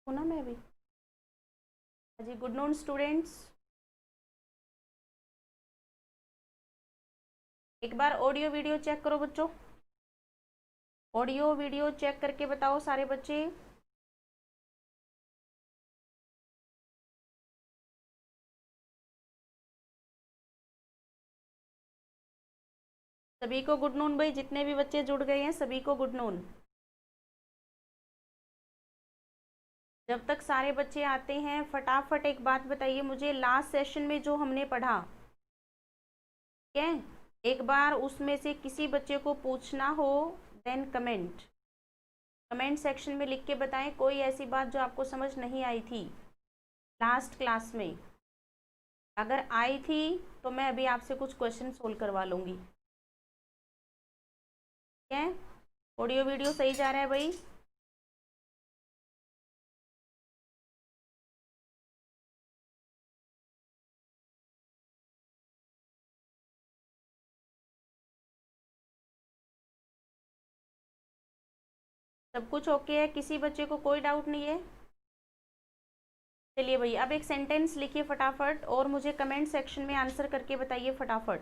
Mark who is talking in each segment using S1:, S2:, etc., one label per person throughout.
S1: हूँ ना मैं अभी। जी गुड नून स्टूडेंट्स। एक बार ऑडियो वीडियो चेक करो बच्चों। ऑडियो वीडियो चेक करके बताओ सारे बच्चे। सभी को गुड नून भाई, जितने भी बच्चे जुड़ गए हैं सभी को गुड नून। जब तक सारे बच्चे आते हैं फटाफट एक बात बताइए मुझे, लास्ट सेशन में जो हमने पढ़ा, ठीक है, एक बार उसमें से किसी बच्चे को पूछना हो देन कमेंट सेक्शन में लिख के बताएं कोई ऐसी बात जो आपको समझ नहीं आई थी लास्ट क्लास में। अगर आई थी तो मैं अभी आपसे कुछ क्वेश्चन सोल्व करवा लूंगी। ठीक है, ऑडियो वीडियो सही जा रहा है भाई। सब कुछ ओके है, किसी बच्चे को कोई डाउट नहीं है। चलिए भाई अब एक सेंटेंस लिखिए फटाफट और मुझे कमेंट सेक्शन में आंसर करके बताइए फटाफट।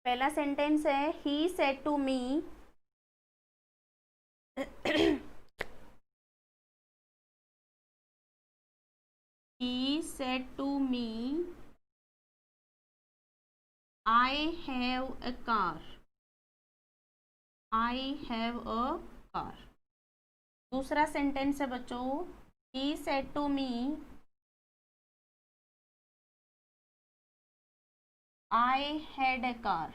S1: पहला सेंटेंस है he said to me he said to me I have a car, I have a car। दूसरा सेंटेंस है बच्चों he said to me I had a car,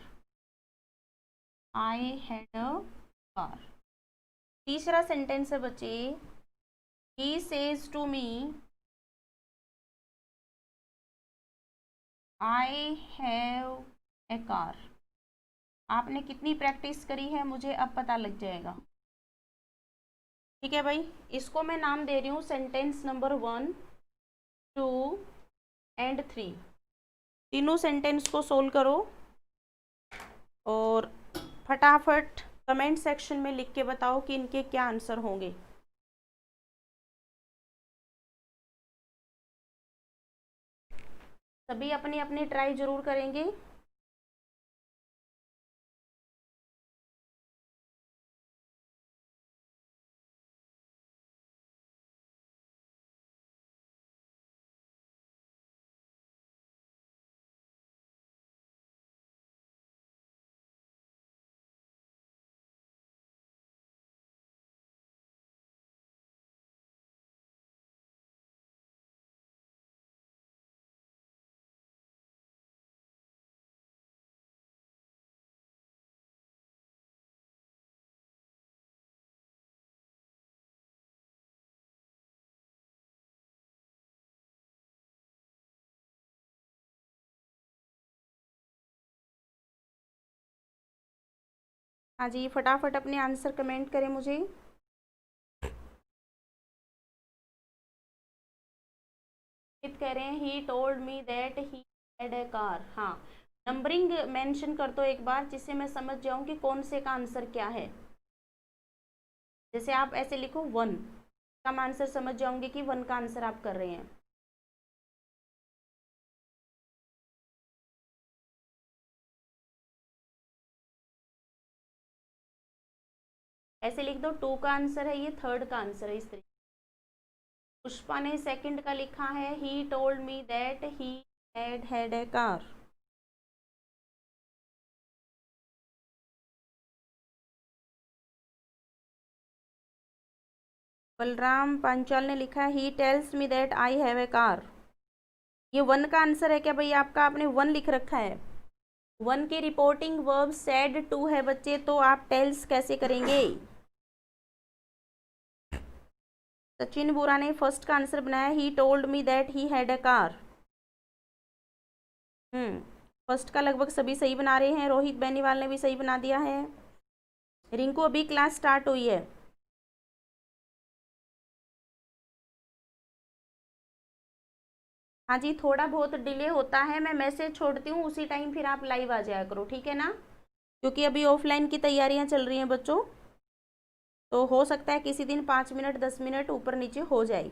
S1: I had a car। तीसरा sentence है बच्चे he says to me I have a car। आपने कितनी practice करी है मुझे अब पता लग जाएगा। ठीक है भाई, इसको मैं नाम दे रही हूँ सेंटेंस नंबर 1, 2 एंड 3। तीनों सेंटेंस को सोल्व करो और फटाफट कमेंट सेक्शन में लिख के बताओ कि इनके क्या आंसर होंगे। सभी अपनी अपनी ट्राई जरूर करेंगे। हाँ जी फटाफट अपने आंसर कमेंट करें मुझे। कह रहे हैं ही told me that he had a car. हाँ, नंबरिंग मेंशन कर दो एक बार जिससे मैं समझ जाऊं कि कौन से का आंसर क्या है। जैसे आप ऐसे लिखो 1 का आंसर समझ जाओगे कि 1 का आंसर आप कर रहे हैं। ऐसे लिख दो 2 का आंसर है, ये 3rd का आंसर है, इस तरीके। पुष्पा ने 2nd का लिखा है he told me that he had a car. Balram Panchal ने लिखा he tells me that I have a car. ये 1 का आंसर है क्या भाई आपका? आपने 1 लिख रखा है। 1 के रिपोर्टिंग वर्ब सेड टू है बच्चे, तो आप टेल्स कैसे करेंगे? सचिन बोरा ने 1st का आंसर बनाया ही told me that he had a car. 1st का लगभग सभी सही बना रहे हैं। रोहित बेनीवाल ने भी सही बना दिया है। रिंकू अभी क्लास स्टार्ट हुई है। हाँ जी, थोड़ा बहुत डिले होता है, मैं मैसेज छोड़ती हूँ उसी टाइम फिर आप लाइव आ जाया करो, ठीक है ना, क्योंकि अभी ऑफलाइन की तैयारियां चल रही हैं बच्चों। तो हो सकता है किसी दिन 5 मिनट 10 मिनट ऊपर नीचे हो जाए।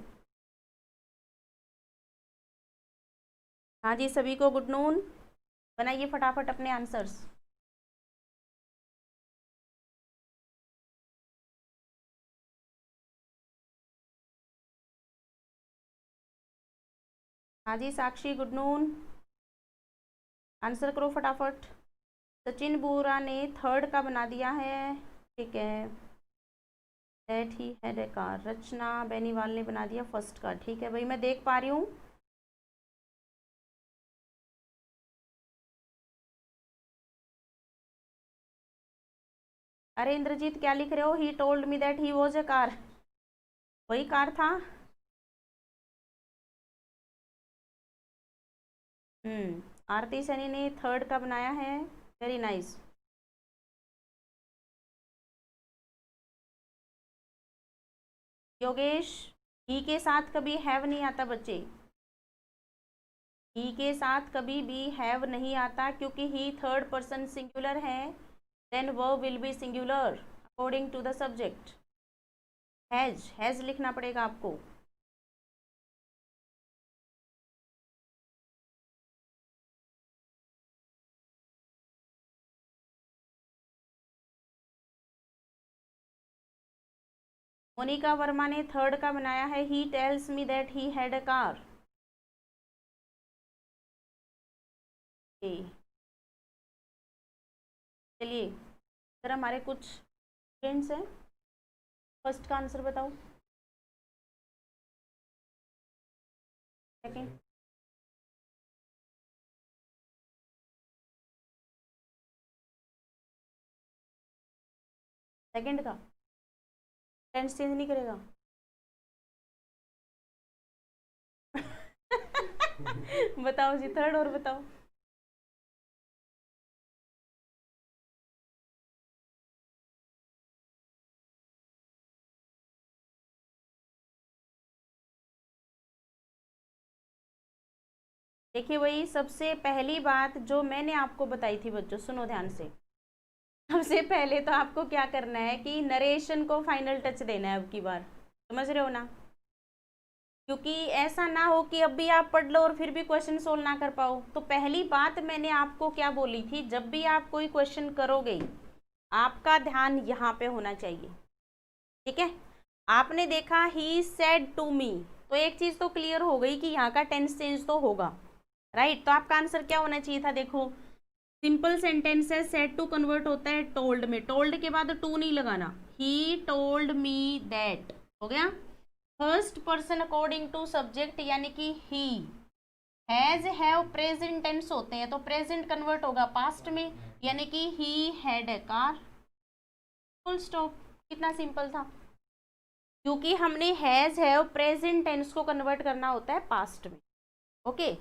S1: हाँ जी, सभी को गुड नून। बनाइए फटाफट अपने आंसर्स। हाँ जी साक्षी, गुड नून। आंसर करो फटाफट। सचिन बोरा ने थर्ड का बना दिया है, ठीक है। That he had a car. Rachna Beniwal ने बना दिया फर्स्ट का, ठीक है भाई, मैं देख पा रही हूँ। अरे इंद्रजीत क्या लिख रहे हो? ही told me that he was a car. वही कार था। आरती सैनी ने थर्ड का बनाया है, वेरी नाइस। योगेश, ही के साथ कभी हैव नहीं आता बच्चे। ही के साथ कभी भी हैव नहीं आता, क्योंकि ही थर्ड पर्सन सिंगुलर है। Then verb will be singular according to the subject. Has लिखना पड़ेगा आपको। मोनिका वर्मा ने थर्ड का बनाया है, he tells me that he had a car. चलिए, सर हमारे कुछ स्टूडेंट्स हैं, फर्स्ट का आंसर बताओ। सेकंड, सेकंड का टेंस चेंज नहीं करेगा। बताओ जी, थर्ड और बताओ। देखिए वही सबसे पहली बात जो मैंने आपको बताई थी बच्चों, सुनो ध्यान से। सबसे पहले तो आपको क्या करना है कि नरेशन को फाइनल टच देना है अब की बार, समझ रहे हो ना? क्योंकि ऐसा ना हो कि अब भी आप पढ़ लो और फिर भी क्वेश्चन सोल्व ना कर पाओ। तो पहली बात मैंने आपको क्या बोली थी, जब भी आप कोई क्वेश्चन करोगे आपका ध्यान यहाँ पे होना चाहिए, ठीक है। आपने देखा ही सेड टू मी, तो एक चीज तो क्लियर हो गई कि यहाँ का टेंस चेंज तो होगा, राइट। तो आपका आंसर क्या होना चाहिए था? देखो सिंपल सेंटेंस है, सेड टू कन्वर्ट होता है टोल्ड में, टोल्ड के बाद टू नहीं लगाना। ही टोल्ड मी दैट हो गया। First person according to subject यानी कि he. Has have present tense होते हैं, तो प्रेजेंट कन्वर्ट होगा पास्ट में, यानी कि he had a car. Full stop. कितना सिंपल था। क्योंकि हमने हैज हैव प्रेजेंट टेंस को कन्वर्ट करना होता है पास्ट में, ओके।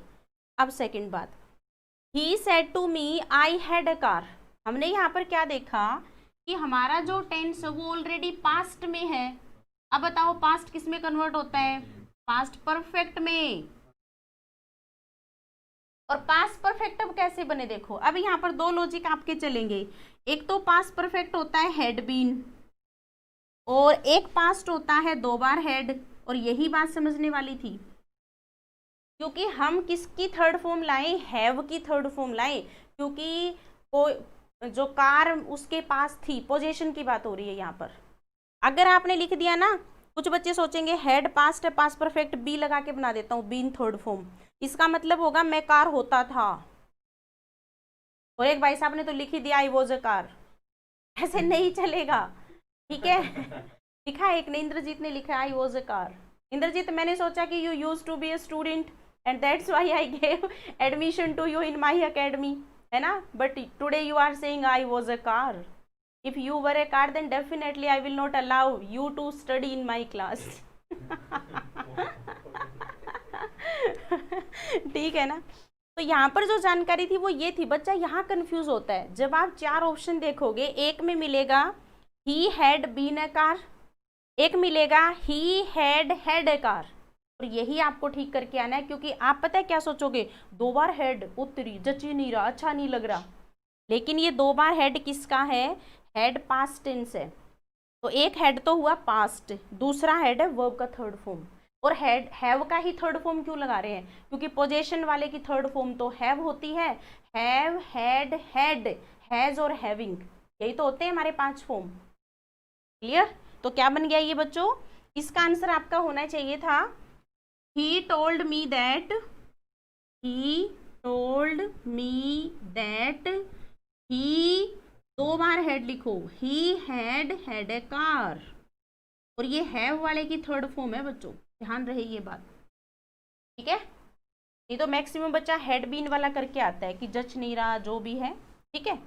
S1: अब सेकंड बात, he said to me I had a car. हमने यहाँ पर क्या देखा कि हमारा जो टेंस है वो ऑलरेडी पास्ट में है। अब बताओ पास्ट किस में कन्वर्ट होता है? पास्ट परफेक्ट में। और पास्ट परफेक्ट अब कैसे बने देखो, अब यहाँ पर दो लॉजिक आपके चलेंगे। एक तो पास्ट परफेक्ट होता है हैड बीन, और एक पास्ट होता है दो बार हैड। और यही बात समझने वाली थी, क्योंकि हम किसकी थर्ड फॉर्म लाए? हैव की थर्ड फॉर्म लाए, क्योंकि कोई जो कार उसके पास थी, पोजीशन की बात हो रही है यहाँ पर। अगर आपने लिख दिया ना, कुछ बच्चे सोचेंगे हेड पास्ट है, पास्ट परफेक्ट बी लगा के बना देता हूँ, बीन थर्ड फॉर्म, इसका मतलब होगा मैं कार होता था। और एक भाई साहब ने तो लिख ही दिया आई वॉज अ कार। ऐसे नहीं चलेगा, ठीक है। लिखा है एक ने, इंद्रजीत ने लिखा I was a car. Indrajeet, मैंने सोचा कि you use to be a student and that's why I gave admission to you in my academy, है ना। But today you are saying I was a car. If you were a car, then definitely I will not allow you to study in my class. ठीक है ना। तो यहाँ पर जो जानकारी थी वो ये थी, बच्चा यहाँ कंफ्यूज होता है जब आप चार ऑप्शन देखोगे। एक में मिलेगा he had been a car, एक मिलेगा he had a car, और यही आपको ठीक करके आना है। क्योंकि आप पता है क्या सोचोगे, दो बार हेड उतरी जची नहीं रहा, अच्छा नहीं लग रहा, लेकिन ये दो बार हेड किसका है? हेड पास्ट टेंस है। तो एक हैड तो हुआ पास्ट, दूसरा हैड है वर्ब का थर्ड फॉर्म। और हैड हैव का ही थर्ड फॉर्म क्यों लगा रहे हैं? क्योंकि पोजेशन वाले की थर्ड फॉर्म तो हैव होती है। हैव, हैड, हैड, हैज और हैविंग, यही तो होते हैं हमारे 5 फॉर्म। क्लियर? तो क्या बन गया ये बच्चों? इसका आंसर आपका होना चाहिए था ही told me that, he told me that he, 2 bar head लिखो, ही हैड ए कार। और ये हैव वाले की थर्ड फॉर्म है बच्चों, ध्यान रहे ये बात, ठीक है? नहीं तो मैक्सिमम बच्चा हैड बीन वाला करके आता है कि जच नहीं रहा, जो भी है, ठीक है?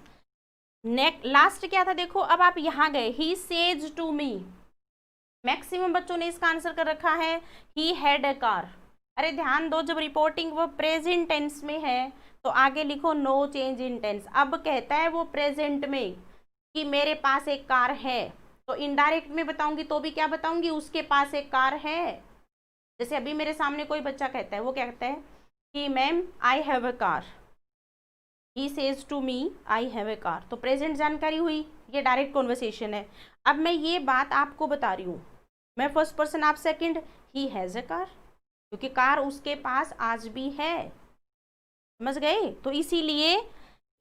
S1: लास्ट क्या था देखो, अब आप यहां गए, he says to me, maximum बच्चों ने इसका आंसर कर रखा है ही हैड ए कार। अरे ध्यान दो, जब रिपोर्टिंग वो प्रेजेंट टेंस में है तो आगे लिखो नो चेंज इन टेंस। अब कहता है वो प्रेजेंट में कि मेरे पास एक कार है, तो इनडायरेक्ट में बताऊंगी तो भी क्या बताऊंगी, उसके पास एक कार है। जैसे अभी मेरे सामने कोई बच्चा कहता है, वो क्या कहता है कि ma'am I have a car, he says to me I have a car, तो प्रेजेंट जानकारी हुई, ये डायरेक्ट कॉन्वर्सेशन है। अब मैं ये बात आपको बता रही हूँ, मैं फर्स्ट पर्सन आप second, he has a car, क्योंकि कार उसके पास आज भी है, समझ गए? तो इसीलिए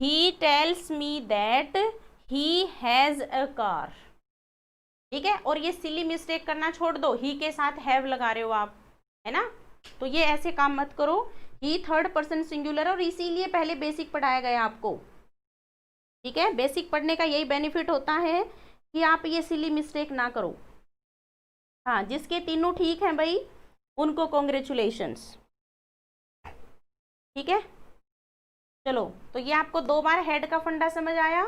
S1: he tells me that he has a car, ठीक है? और ये सिली मिस्टेक करना छोड़ दो, ही के साथ हैव लगा रहे हो आप, है ना? तो ये ऐसे काम मत करो, ही थर्ड पर्सन सिंगुलर, और इसीलिए पहले बेसिक पढ़ाया गया आपको, ठीक है? बेसिक पढ़ने का यही बेनिफिट होता है कि आप ये सिली मिस्टेक ना करो। हाँ, जिसके तीनों ठीक हैं भाई, उनको कॉन्ग्रेचुलेशंस, ठीक है? चलो, तो ये आपको 2 बार हेड का फंडा समझ आया।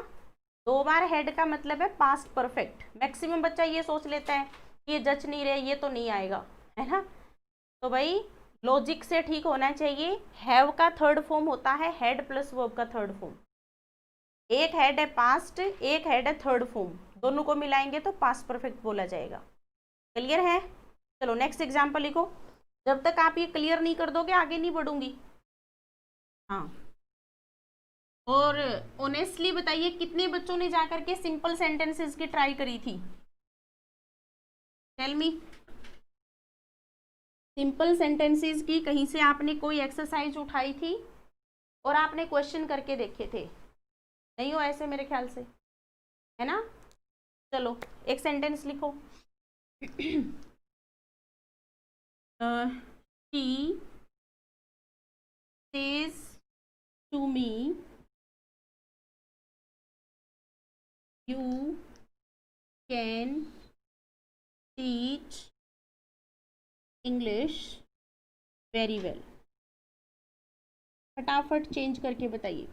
S1: 2 बार हेड का मतलब है पास्ट परफेक्ट। मैक्सिमम बच्चा ये सोच लेता है कि ये जच नहीं रहे, ये तो नहीं आएगा, है ना? तो भाई लॉजिक से ठीक होना चाहिए। हैव का थर्ड फॉर्म होता है हैड प्लस वर्ब का थर्ड फॉर्म। एक हेड है पास्ट, एक हेड है थर्ड फॉर्म, दोनों को मिलाएंगे तो पास्ट परफेक्ट बोला जाएगा। क्लियर है? चलो नेक्स्ट एग्जाम्पल लिखो। जब तक आप ये क्लियर नहीं कर दोगे आगे नहीं बढ़ूंगी। हाँ, और ऑनेस्टली बताइए कितने बच्चों ने जाकर के सिंपल सेंटेंसेस की ट्राई करी थी? Tell me. सिंपल सेंटेंसेस की कहीं से आपने कोई एक्सरसाइज उठाई थी और आपने क्वेश्चन करके देखे थे? नहीं हो ऐसे मेरे ख्याल से, है ना? चलो एक सेंटेंस लिखो। she says to me you can teach English very well। फटाफट चेंज करके बताइए।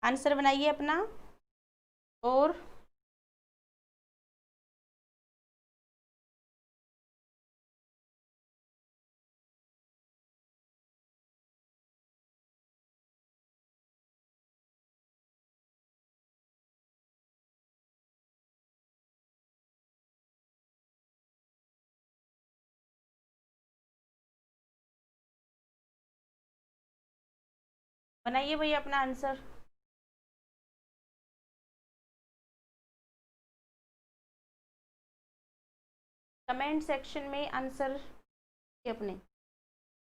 S1: आंसर बनाइए अपना। और बनाइए भैया अपना आंसर। कमेंट सेक्शन में आंसर अपने।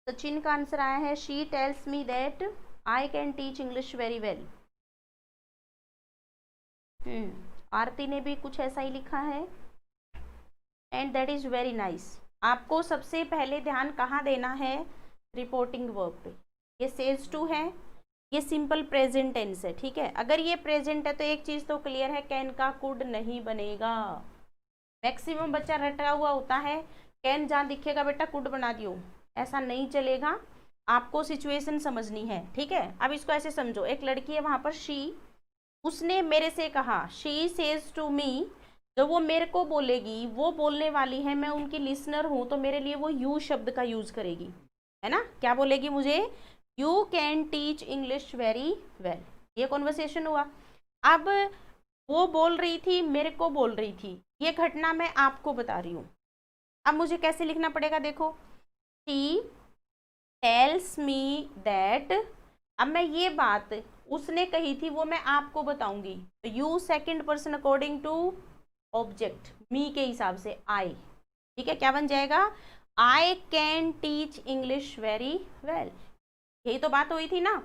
S1: सचिन का आंसर आया है she tells me that I can teach English very well. Aarti ने भी कुछ ऐसा ही लिखा है, and that is very nice. आपको सबसे पहले ध्यान कहाँ देना है? रिपोर्टिंग वर्ब पे। ये सेज टू है, ये सिंपल प्रेजेंट टेंस है, ठीक है? अगर ये प्रेजेंट है तो एक चीज तो क्लियर है, कैन का कुड नहीं बनेगा। मैक्सिमम बच्चा रटा हुआ होता है, कैन जहाँ दिखेगा बेटा कुड बना दियो, ऐसा नहीं चलेगा। आपको सिचुएशन समझनी है, ठीक है? अब इसको ऐसे समझो, एक लड़की है वहां पर शी, उसने मेरे से कहा, शी सेज टू मी, जब वो मेरे को बोलेगी, वो बोलने वाली है, मैं उनकी लिसनर हूं, तो मेरे लिए वो यू शब्द का यूज करेगी, है ना? क्या बोलेगी मुझे? You can teach English very well. ये कॉन्वर्सेशन हुआ। अब वो बोल रही थी, मेरे को बोल रही थी, ये घटना मैं आपको बता रही हूँ। अब मुझे कैसे लिखना पड़ेगा? देखो, शी टेल्स मी दैट अब मैं ये बात उसने कही थी वो मैं आपको बताऊंगी, तो you second person according to object, me के हिसाब से आई, ठीक है, क्या बन जाएगा, I can teach English very well. यही तो बात हुई थी ना,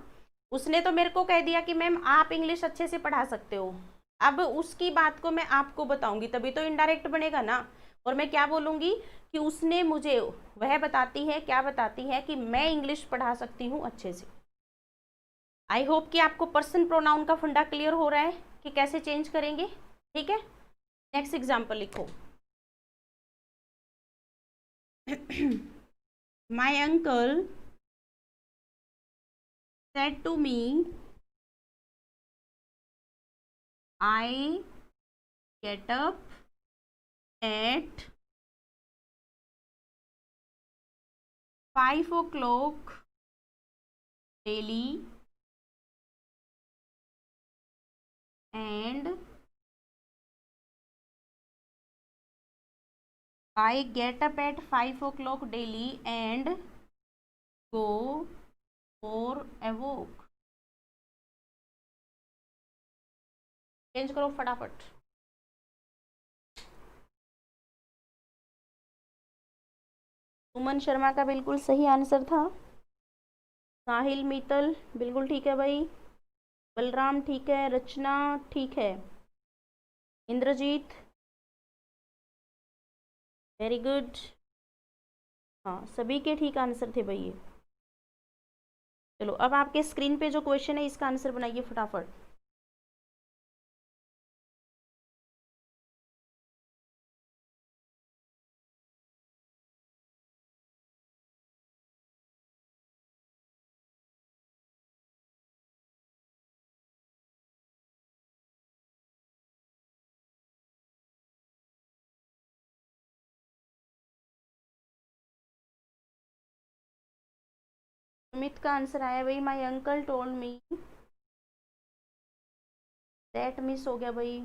S1: उसने तो मेरे को कह दिया कि मैम आप इंग्लिश अच्छे से पढ़ा सकते हो, अब उसकी बात को मैं आपको बताऊंगी तभी तो इनडायरेक्ट बनेगा ना। और मैं क्या बोलूंगी कि उसने मुझे, वह बताती है, क्या बताती है कि मैं इंग्लिश पढ़ा सकती हूँ अच्छे से। आई होप कि आपको पर्सन प्रोनाउन का फंडा क्लियर हो रहा है कि कैसे चेंज करेंगे, ठीक है। नेक्स्ट एग्जाम्पल लिखो। My uncle said to me, I get up at 5 o'clock daily and I get up at 5 o'clock daily and go for a walk। Change करो फटाफट। सुमन शर्मा का बिल्कुल सही आंसर था। साहिल मित्तल बिल्कुल ठीक है भाई, बलराम ठीक है, रचना ठीक है, इंद्रजीत वेरी गुड। हाँ सभी के ठीक आंसर थे भाई ये। चलो अब आपके स्क्रीन पे जो क्वेश्चन है इसका आंसर बनाइए फटाफट। सुमित का आंसर आया भाई, माई uncle told me that, miss हो गया भाई।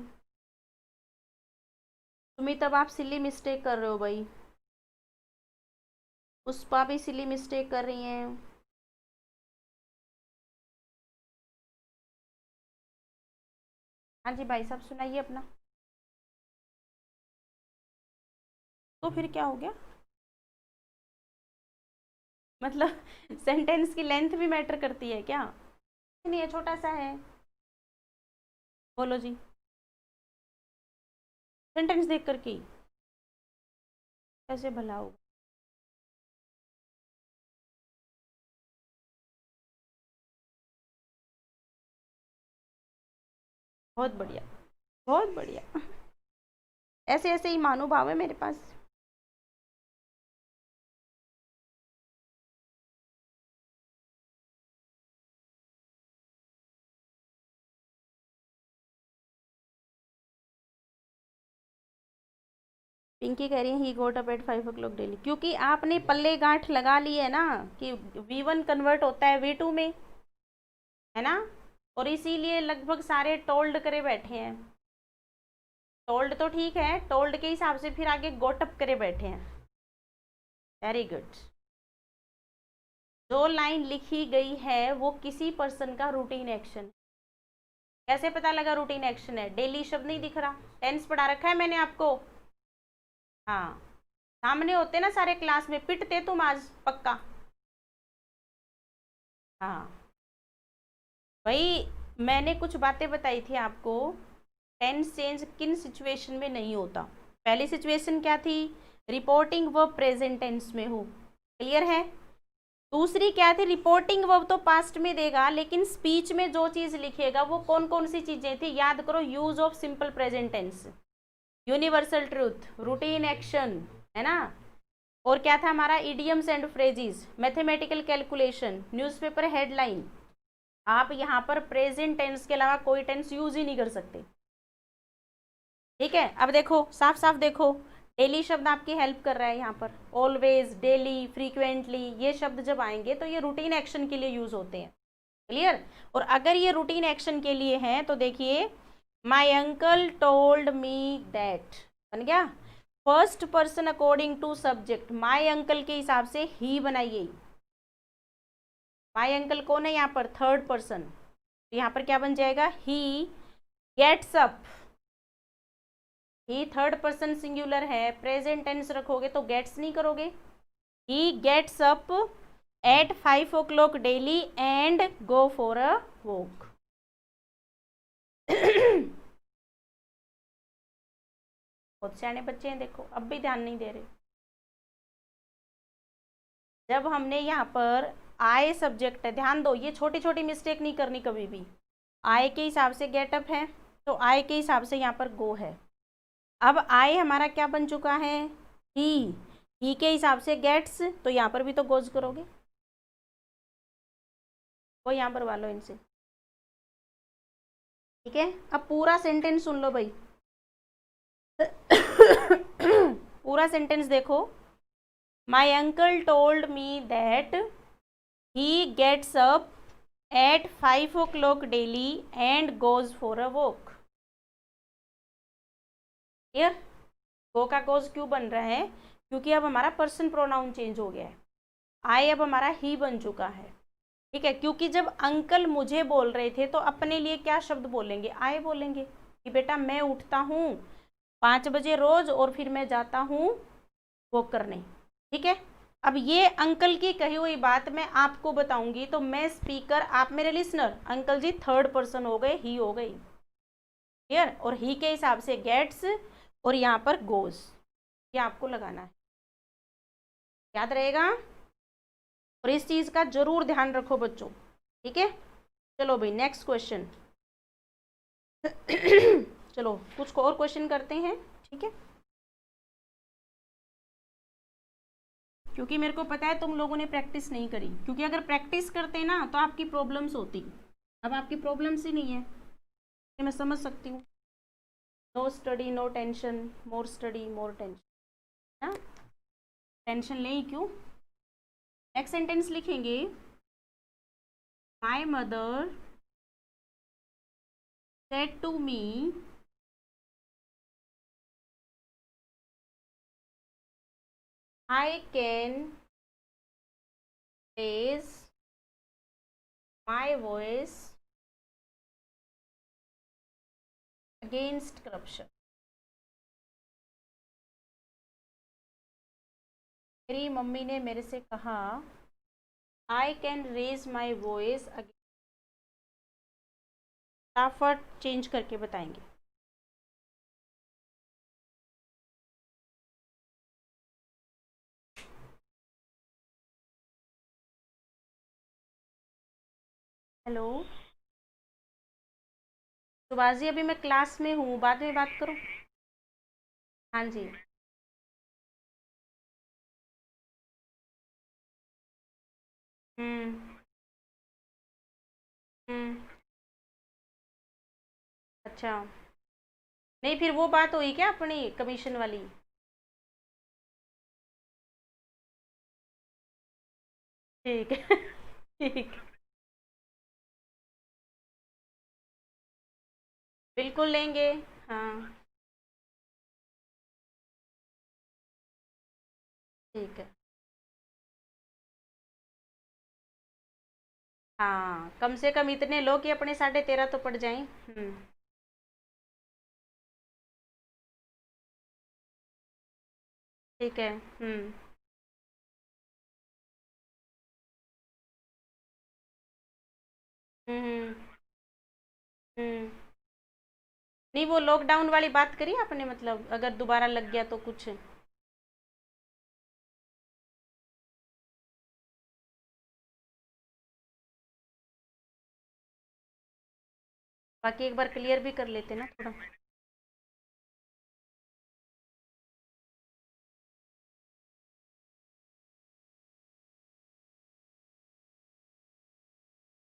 S1: सुमित अब आप सिली मिस्टेक कर रहे हो भाई, पुष्पा भी सिली मिस्टेक कर रही हैं। हाँ जी भाई साहब सुनाइए अपना। तो फिर क्या हो गया, मतलब सेंटेंस की लेंथ भी मैटर करती है क्या? नहीं है, छोटा सा है। बोलो जी, सेंटेंस देख कर के कैसे भला होगा। बहुत बढ़िया, बहुत बढ़िया। ऐसे ऐसे ही महानुभाव है मेरे पास। पिंकी कह रही है he got up at 5 o'clock daily, क्योंकि आपने पल्ले गांठ लगा ली है ना कि V1 कन्वर्ट होता है V2 में, है ना, और इसीलिए लगभग सारे टोल्ड करे बैठे हैं। टोल्ड तो ठीक है, टोल्ड के हिसाब से फिर आगे गोटअप करे बैठे हैं। Very good. जो लाइन लिखी गई है वो किसी पर्सन का रूटीन एक्शन। कैसे पता लगा रूटीन एक्शन है? डेली शब्द नहीं दिख रहा, टेंस पढ़ा रखा है मैंने आपको। हाँ सामने होते ना सारे, क्लास में पिटते तुम आज पक्का। हाँ भाई मैंने कुछ बातें बताई थी आपको, टेंस चेंज किन सिचुएशन में नहीं होता। पहली सिचुएशन क्या थी, रिपोर्टिंग वर्ब प्रेजेंट टेंस में हो, क्लियर है। दूसरी क्या थी, रिपोर्टिंग वर्ब तो पास्ट में देगा लेकिन स्पीच में जो चीज लिखेगा वो कौन कौन सी चीजें थी, याद करो, use of simple present tense, universal truth, routine action, है ना, और क्या था हमारा, idioms and phrases, mathematical calculation, newspaper headline. आप यहाँ पर प्रेजेंट टेंस के अलावा कोई टेंस यूज ही नहीं कर सकते, ठीक है। अब देखो साफ साफ देखो, डेली शब्द आपकी हेल्प कर रहा है यहाँ पर, ऑलवेज, डेली, फ्रीक्वेंटली, ये शब्द जब आएंगे तो ये रूटीन एक्शन के लिए यूज होते हैं, क्लियर। और अगर ये रूटीन एक्शन के लिए हैं तो देखिए, my uncle told me that बन गया first person according to subject, my uncle के हिसाब से ही बनाइए, माई अंकल कौन है यहाँ पर? Third person. तो यहाँ पर क्या बन जाएगा? He gets up. He third person singular है, प्रेजेंट टेंस रखोगे तो गेट्स नहीं करोगे। He gets up at 5 o'clock daily and go for a walk. बहुत सियाने बच्चे हैं, देखो अब भी ध्यान नहीं दे रहे। जब हमने यहाँ पर आए सब्जेक्ट है, ध्यान दो, ये छोटी छोटी मिस्टेक नहीं करनी कभी भी। आए के हिसाब से गेटअप है, तो आए के हिसाब से यहाँ पर गो है। अब आए हमारा क्या बन चुका है? ही के हिसाब से गेट्स, तो यहाँ पर भी तो गोज करोगे। वो यहाँ पर वालो इनसे, ठीक है। अब पूरा सेंटेंस सुन लो भाई। पूरा सेंटेंस देखो। My uncle told me that he gets up at 5 o'clock daily and goes for a walk. Clear? Go का गोज क्यों बन रहा है? क्योंकि अब हमारा पर्सन प्रोनाउन चेंज हो गया है। आई अब हमारा ही बन चुका है, ठीक है। क्योंकि जब अंकल मुझे बोल रहे थे तो अपने लिए क्या शब्द बोलेंगे? आए बोलेंगे कि बेटा मैं उठता हूँ 5 बजे रोज और फिर मैं जाता हूँ वॉक करने, ठीक है। अब ये अंकल की कही हुई बात मैं आपको बताऊंगी, तो मैं स्पीकर, आप मेरे लिसनर। अंकल जी थर्ड पर्सन हो गए, ही हो गई, क्लियर। और ही के हिसाब से गेट्स और यहाँ पर गोज, ये आपको लगाना है, याद रहेगा। और इस चीज का जरूर ध्यान रखो बच्चों, ठीक है। चलो भाई नेक्स्ट क्वेश्चन। चलो कुछ और क्वेश्चन करते हैं, ठीक है। क्योंकि मेरे को पता है तुम लोगों ने प्रैक्टिस नहीं करी, क्योंकि अगर प्रैक्टिस करते ना तो आपकी प्रॉब्लम्स होती। अब आपकी प्रॉब्लम्स ही नहीं है, ये मैं समझ सकती हूँ। No study no tension, more study more tension. हाँ, टेंशन ले ही क्यों। नेक्स्ट सेंटेंस लिखेंगे, my mother said to me I can raise my voice against corruption। मेरी मम्मी ने मेरे से कहा I can raise my voice against। फटाफट चेंज करके बताएंगे। हेलो सुभाष जी, अभी मैं क्लास में हूँ, बाद में बात करूँ। हाँ जी। हम्म हम्म। अच्छा, नहीं फिर वो बात हुई क्या अपनी कमीशन वाली? ठीक है। ठीक, बिल्कुल लेंगे। हाँ ठीक है। हाँ कम से कम इतने लो कि अपने 13.5 तो पड़ जाएं। ठीक है। हम्म हम्म। नहीं वो लॉकडाउन वाली बात करी आपने, मतलब अगर दोबारा लग गया तो कुछ। बाकी एक बार क्लियर भी कर लेते ना थोड़ा।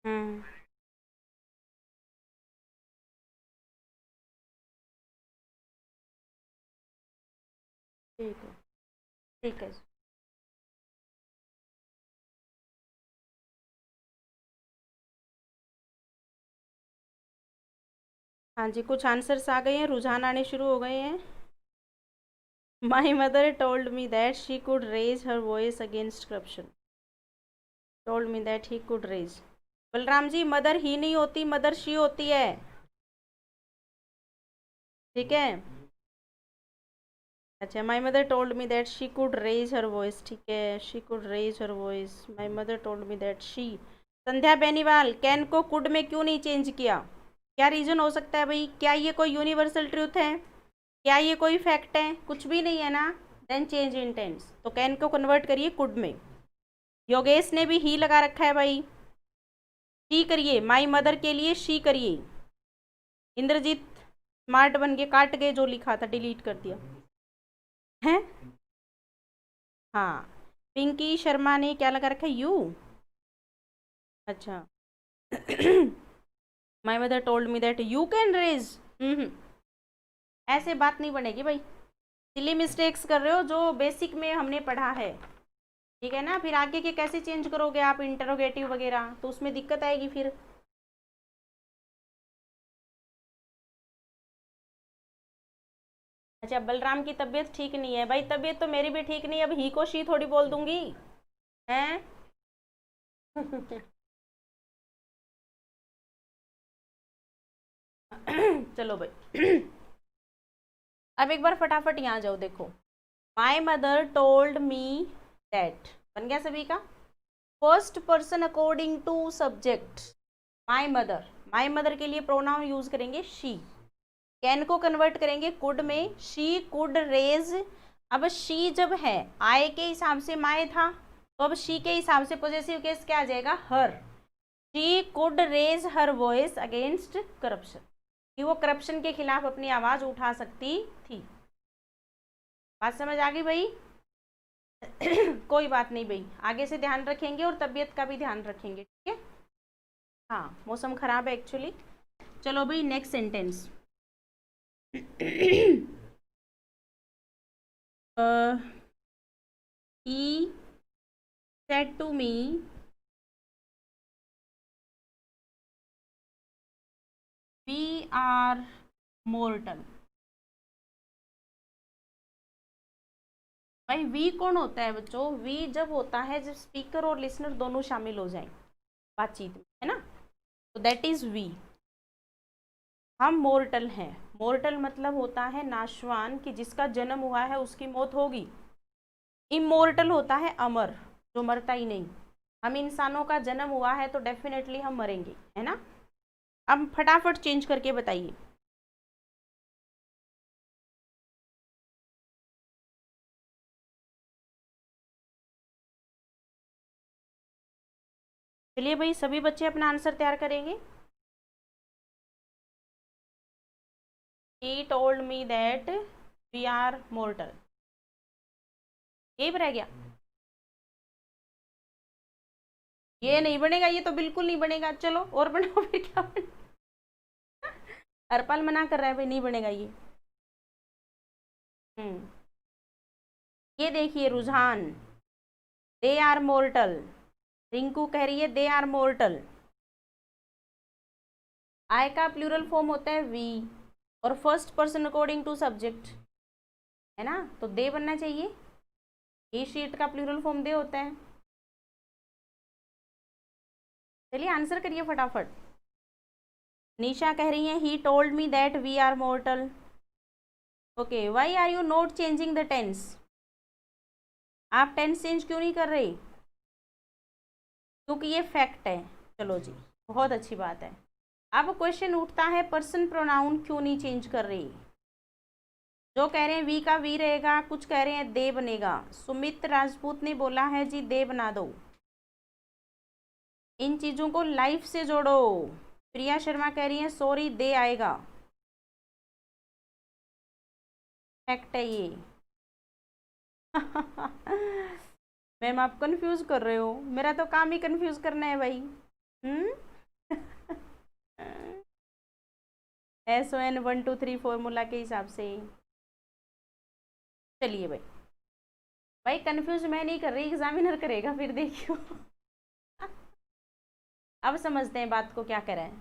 S1: हम्म। ठीक है। ठीक है। हाँ जी, कुछ आंसर्स आ गए हैं, रुझान आने शुरू हो गए हैं। My mother told me that she could raise her voice against corruption. Told me that he could raise. Balram ji, mother he नहीं होती, मदर शी होती है, ठीक है। अच्छा, my mother told me that she could raise her voice, ठीक है, she could raise her voice, my mother told me that she. Sandhya Beniwal, can को कुड में क्यों नहीं चेंज किया? क्या रीजन हो सकता है भाई? क्या ये कोई यूनिवर्सल ट्रूथ है? क्या ये कोई फैक्ट है? कुछ भी नहीं है ना। देन चेंज इन टेंस, तो कैन को कन्वर्ट करिए कुड में। योगेश ने भी ही लगा रखा है भाई, शी करिए, माई मदर के लिए शी करिए। इंद्रजीत स्मार्ट बन के काट गए, जो लिखा था डिलीट कर दिया है। हाँ, पिंकी शर्मा ने क्या लगा रखा है? यू। अच्छा। My mother told me that you can raise. ऐसे बात नहीं बनेगी भाई, सिली मिस्टेक्स कर रहे हो जो बेसिक में हमने पढ़ा है, ठीक है ना। फिर आगे के कैसे चेंज करोगे आप इंटरोगेटिव वगैरह, तो उसमें दिक्कत आएगी फिर। अच्छा, बलराम की तबीयत ठीक नहीं है भाई, तबीयत तो मेरी भी ठीक नहीं है, अब ही को शी थोड़ी बोल दूंगी हैं। चलो भाई। अब एक बार फटाफट यहाँ जाओ, देखो। My mother told me that बन गया सभी का। First person according to subject my mother, my mother के लिए प्रोनाउन यूज करेंगे शी। कैन को कन्वर्ट करेंगे कुड में, शी कुड रेज। अब शी जब है, आय के हिसाब से माय था, तो अब शी के हिसाब से पॉजेसिव केस क्या आ जाएगा? Her. She could raise her voice against corruption, कि वो करप्शन के खिलाफ अपनी आवाज उठा सकती थी। बात समझ आ गई भाई? कोई बात नहीं भाई, आगे से ध्यान रखेंगे और तबीयत का भी ध्यान रखेंगे, ठीक है। हाँ, मौसम खराब है एक्चुअली। चलो भाई, next sentence. he said to me we are mortal। भाई वी कौन होता है बच्चों? वी जब होता है जब स्पीकर और लिसनर दोनों शामिल हो जाएं बातचीत में, है ना, तो दैट इज वी। हम मोर्टल हैं। मोर्टल मतलब होता है नाशवान, कि जिसका जन्म हुआ है उसकी मौत होगी। इमोर्टल होता है अमर, जो मरता ही नहीं। हम इंसानों का जन्म हुआ है तो डेफिनेटली हम मरेंगे, है ना। अब फटाफट चेंज करके बताइए। चलिए भाई, सभी बच्चे अपना आंसर तैयार करेंगे। He told me that we are mortal। यही रह गया। ये नहीं बनेगा, ये तो बिल्कुल नहीं बनेगा। चलो और बनाओ फिर, क्या बनेगा? हरपाल मना कर रहा है भाई, नहीं बनेगा ये। हम्म, ये देखिए रुझान, दे आर मोर्टल। रिंकू कह रही है दे आर मोर्टल। आई का प्लूरल फॉर्म होता है वी, और first person according to subject, है ना, तो दे बनना चाहिए। ए शीट का प्लूरल फॉर्म दे होता है। चलिए आंसर करिए फटाफट। निशा कह रही है he told me that we are mortal. Okay, why are you not changing the tense? आप टेंस चेंज क्यों नहीं कर रहे? क्योंकि ये फैक्ट है। चलो जी, बहुत अच्छी बात है। अब क्वेश्चन उठता है पर्सन प्रोनाउन क्यों नहीं चेंज कर रही? जो कह रहे हैं वी का वी रहेगा, कुछ कह रहे हैं दे बनेगा। सुमित राजपूत ने बोला है जी दे बना दो। इन चीजों को लाइफ से जोड़ो। प्रिया शर्मा कह रही है सॉरी दे आएगा। फैक्ट है ये। मैम आप कंफ्यूज कर रहे हो, मेरा तो काम ही कंफ्यूज करना है भाई। SON 1 2 3 फॉर्मूला के हिसाब से। चलिए भाई, भाई कंफ्यूज मैं नहीं कर रही, एग्जामिनर करेगा, फिर देखियो। अब समझते हैं बात को क्या कह रहा है।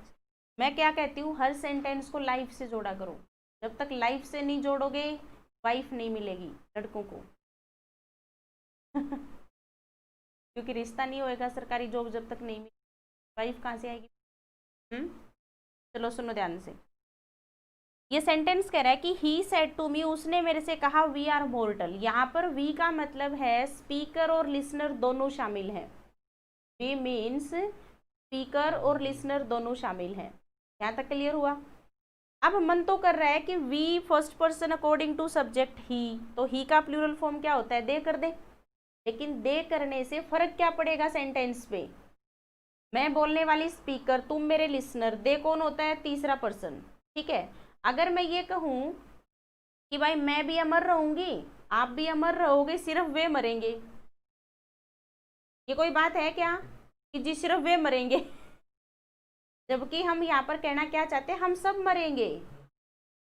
S1: मैं क्या कहती हूँ, हर सेंटेंस को लाइफ से जोड़ा करो। जब तक लाइफ से नहीं जोड़ोगे, वाइफ नहीं मिलेगी लड़कों को। क्योंकि रिश्ता नहीं होएगा सरकारी जॉब जब तक नहीं मिली, वाइफ कहाँ से आएगी। चलो सुनो ध्यान से। ये सेंटेंस कह रहा है कि ही सेड टू मी, उसने मेरे से कहा वी आर मॉर्टल। यहाँ पर वी का मतलब है स्पीकर और लिसनर दोनों शामिल हैं। वी मीन्स स्पीकर और लिसनर दोनों शामिल हैं। यहाँ तक क्लियर हुआ। अब मन तो कर रहा है कि we first person according to subject he, तो ही का प्लूरल फॉर्म क्या होता है, दे कर दे। लेकिन दे करने से फर्क क्या पड़ेगा सेंटेंस पे। मैं बोलने वाली स्पीकर, तुम मेरे लिसनर, दे कौन होता है, तीसरा पर्सन। ठीक है। अगर मैं ये कहूं कि भाई मैं भी अमर रहूंगी, आप भी अमर रहोगे, सिर्फ वे मरेंगे, ये कोई बात है क्या कि जी सिर्फ वे मरेंगे। जबकि हम यहाँ पर कहना क्या चाहते हैं, हम सब मरेंगे।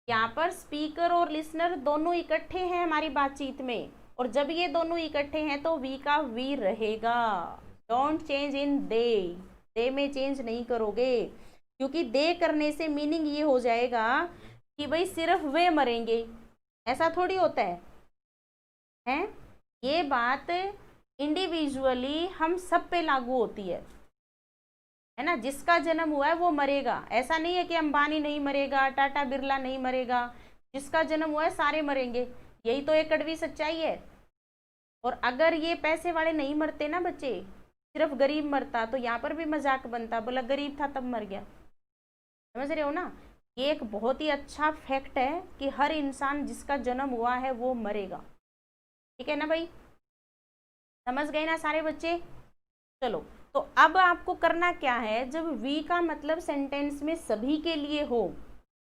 S1: यहाँ पर स्पीकर और लिसनर दोनों इकट्ठे हैं हमारी बातचीत में, और जब ये दोनों इकट्ठे हैं तो वी का वी रहेगा। डोंट चेंज इन दे में चेंज नहीं करोगे, क्योंकि दे करने से मीनिंग ये हो जाएगा कि भाई सिर्फ वे मरेंगे। ऐसा थोड़ी होता है? ये बात इंडिविजुअली हम सब पे लागू होती है ना। जिसका जन्म हुआ है वो मरेगा, ऐसा नहीं है कि अंबानी नहीं मरेगा, टाटा बिरला नहीं मरेगा। जिसका जन्म हुआ है सारे मरेंगे, यही तो एक कड़वी सच्चाई है। और अगर ये पैसे वाले नहीं मरते ना बच्चे, सिर्फ गरीब मरता, तो यहाँ पर भी मजाक बनता, बोला गरीब था तब मर गया। समझ रहे हो ना। ये एक बहुत ही अच्छा फैक्ट है कि हर इंसान जिसका जन्म हुआ है वो मरेगा। ठीक है ना भाई, समझ गए ना सारे बच्चे। चलो, तो अब आपको करना क्या है, जब वी का मतलब सेंटेंस में सभी के लिए हो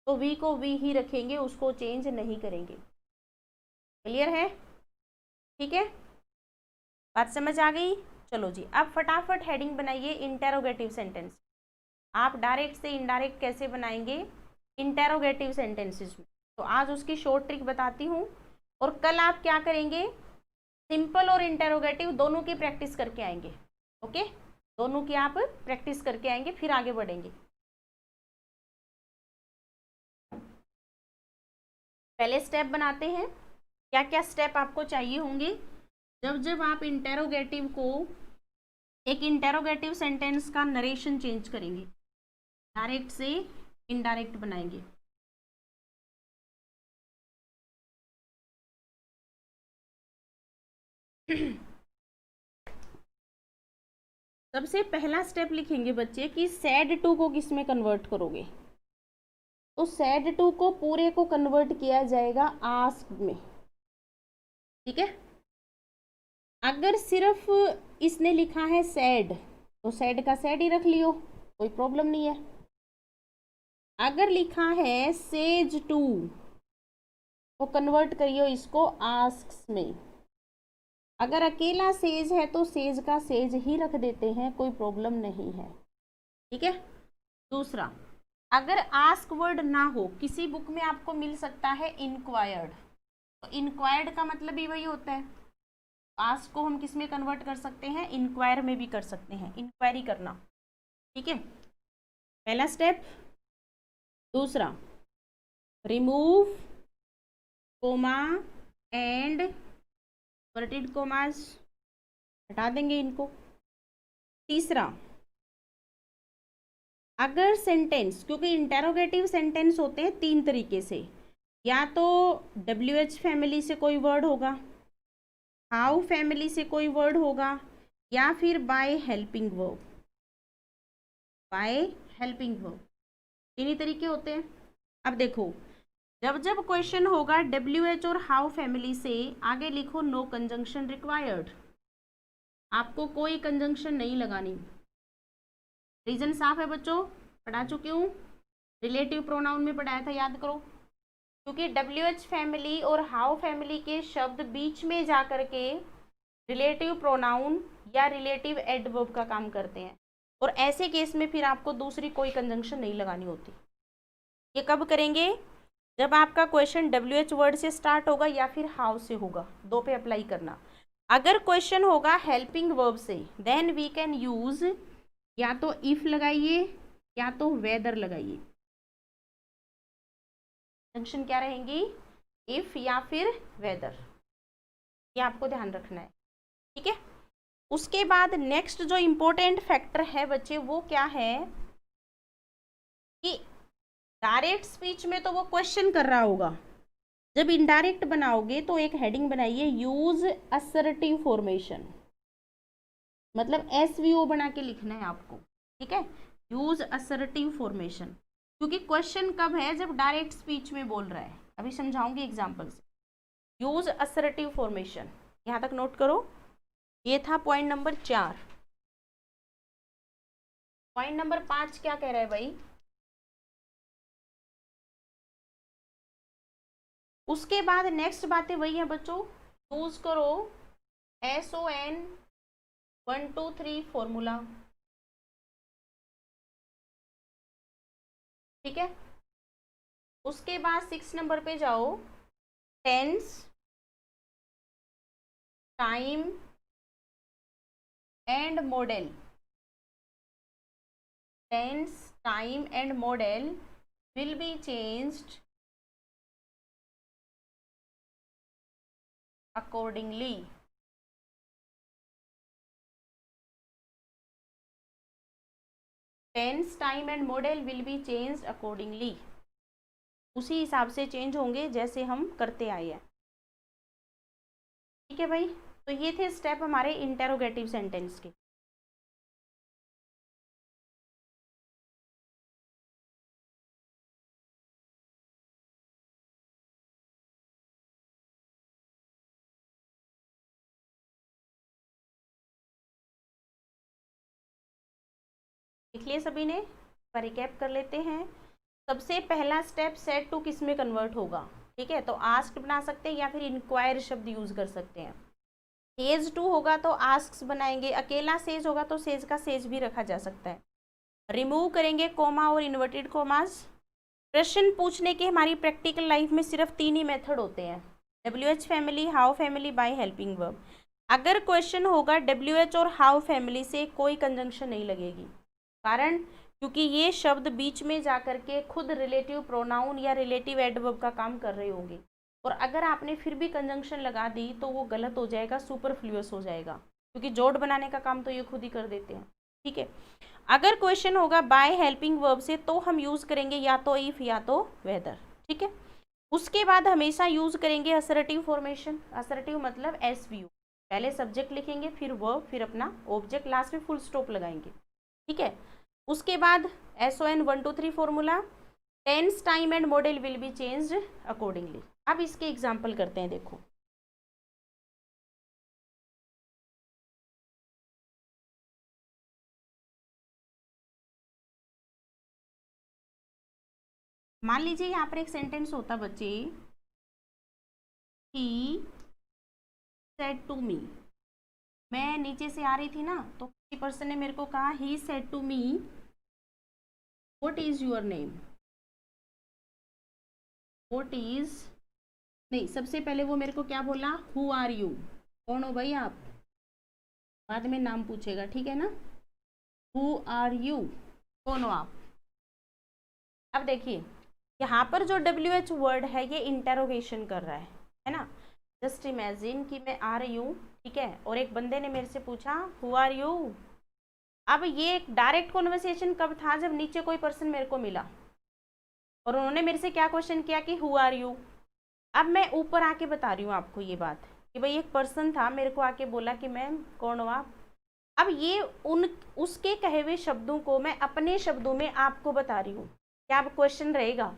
S1: तो वी को वी ही रखेंगे, उसको चेंज नहीं करेंगे। क्लियर है? ठीक है, बात समझ आ गई। चलो जी, अब फटाफट हेडिंग बनाइए इंटेरोगेटिव सेंटेंस। आप डायरेक्ट से इनडायरेक्ट कैसे बनाएंगे इंटेरोगेटिव सेंटेंसेस में, तो आज उसकी शॉर्ट ट्रिक बताती हूँ। और कल आप क्या करेंगे, सिंपल और इंटेरोगेटिव दोनों की प्रैक्टिस करके आएंगे। ओके, दोनों की आप प्रैक्टिस करके आएंगे, फिर आगे बढ़ेंगे। पहले स्टेप बनाते हैं। क्या क्या स्टेप आपको चाहिए होंगे जब जब आप इंटेरोगेटिव को, एक इंटेरोगेटिव सेंटेंस का नरेशन चेंज करेंगे, डायरेक्ट से इनडायरेक्ट बनाएंगे। सबसे पहला स्टेप लिखेंगे बच्चे कि सैड टू को किस में कन्वर्ट करोगे, तो सैड टू को पूरे को कन्वर्ट किया जाएगा आस्क में। ठीक है। अगर सिर्फ इसने लिखा है सैड, तो सैड का सैड ही रख लियो, कोई प्रॉब्लम नहीं है। अगर लिखा है सेज टू, तो कन्वर्ट करियो इसको आस्क्स में। अगर अकेला सेज है तो सेज का सेज ही रख देते हैं, कोई प्रॉब्लम नहीं है। ठीक है। दूसरा, अगर आस्क वर्ड ना हो, किसी बुक में आपको मिल सकता है इंक्वायर्ड, तो इंक्वायर्ड का मतलब भी वही होता है। आस्क को हम किस में कन्वर्ट कर सकते हैं, इंक्वायर में भी कर सकते हैं, इंक्वायरी करना। ठीक है, पहला स्टेप। दूसरा, remove comma and inverted commas, हटा देंगे इनको। तीसरा, अगर सेंटेंस, क्योंकि इंटेरोगेटिव सेंटेंस होते हैं तीन तरीके से, या तो WH फैमिली से कोई वर्ड होगा, हाउ फैमिली से कोई वर्ड होगा, या फिर by helping verb. By helping verb, तीन ही तरीके होते हैं। अब देखो, जब जब क्वेश्चन होगा WH और हाउ फैमिली से, आगे लिखो नो कंजंक्शन रिक्वायर्ड, आपको कोई कंजंक्शन नहीं लगानी। रीजन साफ है बच्चों, पढ़ा चुकी हूँ, रिलेटिव प्रोनाउन में पढ़ाया था, याद करो। क्योंकि WH फैमिली और हाउ फैमिली के शब्द बीच में जा करके रिलेटिव प्रोनाउन या रिलेटिव एडवर्ब का काम करते हैं, और ऐसे केस में फिर आपको दूसरी कोई कंजंक्शन नहीं लगानी होती। ये कब करेंगे, जब आपका क्वेश्चन WH वर्ड से स्टार्ट होगा या फिर हाउ से होगा, दो पे अप्लाई करना। अगर क्वेश्चन होगा हेल्पिंग वर्ब से, देन वी कैन यूज या तो इफ लगाइए या तो वेदर लगाइए। कंजंक्शन क्या रहेंगी, इफ या फिर वेदर, ये आपको ध्यान रखना है। ठीक है। उसके बाद नेक्स्ट जो इम्पोर्टेंट फैक्टर है बच्चे वो क्या है कि डायरेक्ट स्पीच में तो वो क्वेश्चन कर रहा होगा, जब इनडायरेक्ट बनाओगे तो एक हेडिंग बनाइए यूज असर्टिव फॉर्मेशन, मतलब एसवीओ बना के लिखना है आपको, ठीक है, यूज असर्टिव फॉर्मेशन, क्योंकि क्वेश्चन कब है, जब डायरेक्ट स्पीच में बोल रहा है। अभी समझाऊंगी एग्जांपल से। यूज असर्टिव फॉर्मेशन, यहां तक नोट करो। ये था पॉइंट नंबर 4। पॉइंट नंबर 5 क्या कह रहा है भाई, उसके बाद नेक्स्ट बातें वही है बच्चों, यूज करो SON 1 2 3 फॉर्मूला, ठीक है। उसके बाद 6 नंबर पे जाओ, tense, time and modal, tense, time and modal will be changed accordingly। Tense, time and modal will be changed accordingly, उसी हिसाब से चेंज होंगे जैसे हम करते आए हैं, ठीक है भाई। तो ये थे स्टेप हमारे इंटेरोगेटिव सेंटेंस के। लिख लिए सभी ने, रिकैप कर लेते हैं। सबसे पहला स्टेप सेड टू किस में कन्वर्ट होगा, ठीक है, तो आस्क्ड बना सकते हैं या फिर इंक्वायर शब्द यूज कर सकते हैं। सेज टू होगा तो आस्क्स बनाएंगे, अकेला सेज होगा तो सेज का सेज भी रखा जा सकता है। रिमूव करेंगे कोमा और इन्वर्टेड कोमास। प्रश्न पूछने के हमारी प्रैक्टिकल लाइफ में सिर्फ 3 ही मेथड होते हैं, WH family, how family, by helping verb. अगर क्वेश्चन होगा WH और हाउ फैमिली से कोई कंजंक्शन नहीं लगेगी, कारण क्योंकि ये शब्द बीच में जाकर के खुद रिलेटिव प्रोनाउन या रिलेटिव एडवर्ब का काम कर रहे होंगे, और अगर आपने फिर भी कंजंक्शन लगा दी तो वो गलत हो जाएगा, सुपरफ्लुअस हो जाएगा, क्योंकि जोड़ बनाने का काम तो ये खुद ही कर देते हैं, ठीक है। अगर क्वेश्चन होगा बाय हेल्पिंग वर्ब से तो हम यूज करेंगे या तो इफ या तो वेदर, ठीक है। उसके बाद हमेशा यूज करेंगे असर्टिव फॉर्मेशन। असर्टिव मतलब SVO, पहले सब्जेक्ट लिखेंगे, फिर वर्ब, फिर अपना ऑब्जेक्ट, लास्ट में फुल स्टॉप लगाएंगे, ठीक है। उसके बाद SON 1 2 3 formula, tense, time and modal will be changed accordingly. अब इसके एग्जाम्पल करते हैं, देखो। मान लीजिए यहाँ पर एक सेंटेंस होता बच्चे, ही सेड टू मी, मैं नीचे से आ रही थी ना, तो किसी पर्सन ने मेरे को कहा he said to me what is your name, what is, नहीं, सबसे पहले वो मेरे को क्या बोला, हु आर यू, कौन हो भाई आप, बाद में नाम पूछेगा, ठीक है ना, हु आर यू, कौन हो आप। अब देखिए यहाँ पर जो WH वर्ड है ये इंटेरोगेशन कर रहा है ना। जस्ट इमेजिन कि मैं आ रही हूँ, ठीक है, और एक बंदे ने मेरे से पूछा हु आर यू। अब ये एक डायरेक्ट कॉन्वर्सेशन कब था, जब नीचे कोई पर्सन मेरे को मिला और उन्होंने मेरे से क्या क्वेश्चन किया कि हु आर यू। अब मैं ऊपर आके बता रही हूँ आपको ये बात कि भाई एक पर्सन था, मेरे को आके बोला कि मैम कौन हो आप। अब ये उसके कहे हुए शब्दों को मैं अपने शब्दों में आपको बता रही हूँ, क्या अब क्वेश्चन रहेगा,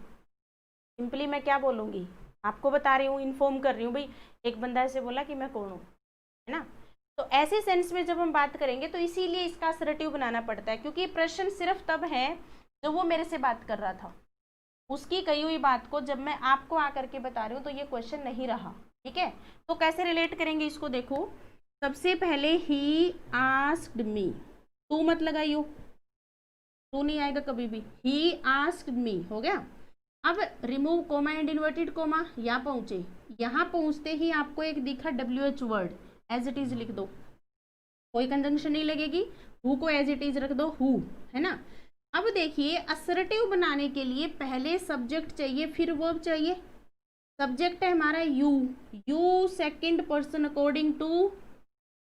S1: सिंपली मैं क्या बोलूँगी, आपको बता रही हूँ, इन्फॉर्म कर रही हूँ, भाई एक बंदा ऐसे बोला कि मैं कौन हूँ, है ना। तो ऐसे सेंस में जब हम बात करेंगे तो इसीलिए इसका असर्टिव बनाना पड़ता है, क्योंकि प्रश्न सिर्फ तब है जब वो मेरे से बात कर रहा था, उसकी कही हुई बात को जब मैं आपको आकर के बता रही हूँ तो ये क्वेश्चन नहीं रहा, ठीक है। तो कैसे रिलेट करेंगे इसको, देखो सबसे पहले ही आस्क्ड मी, तू मत लगाइयो, तू नहीं आएगा कभी भी, ही आस्क्ड मी हो गया। अब remove comma and inverted comma, यहाँ पहुंचे, यहाँ पहुंचते ही आपको एक दिखा WH word, as it is लिख दो, कोई कंजंक्शन नहीं लगेगी, who co as it is रख दो, हु, है ना। अब देखिए असर्टिव बनाने के लिए पहले सब्जेक्ट चाहिए, फिर वर्ब चाहिए। सब्जेक्ट है हमारा you, you second person according to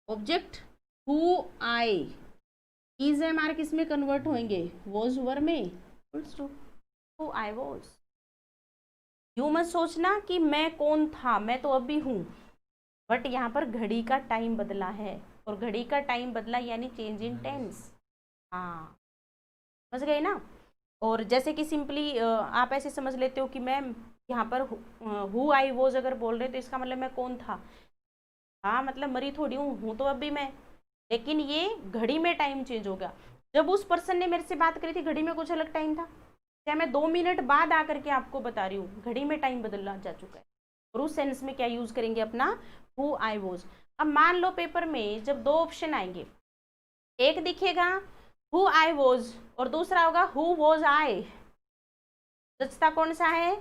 S1: object, who I, is am are किस में कन्वर्ट होंगे, वॉज वर में, हु आई वॉज। यूं मत सोचना कि मैं कौन था, मैं तो अभी हूं, बट यहाँ पर घड़ी का टाइम बदला है, और घड़ी का टाइम बदला यानी चेंज इन टेंस। हाँ, समझ गए ना। और जैसे कि सिंपली आप ऐसे समझ लेते हो कि मैं यहाँ पर हु आई वॉज अगर बोल रहे तो इसका मतलब मैं कौन था, हाँ मतलब मरी थोड़ी हूँ तो अभी मैं, लेकिन ये घड़ी में टाइम चेंज हो गया। जब उस पर्सन ने मेरे से बात करी थी घड़ी में कुछ अलग टाइम था, क्या मैं 2 मिनट बाद आकर के आपको बता रही हूँ, घड़ी में टाइम बदलना जा चुका है। और उस सेंस में क्या यूज करेंगे अपना, हु आई वॉज। अब मान लो पेपर में जब 2 ऑप्शन आएंगे, एक दिखेगा हु आई वॉज और दूसरा होगा हु वॉज आई, सचता कौन सा है,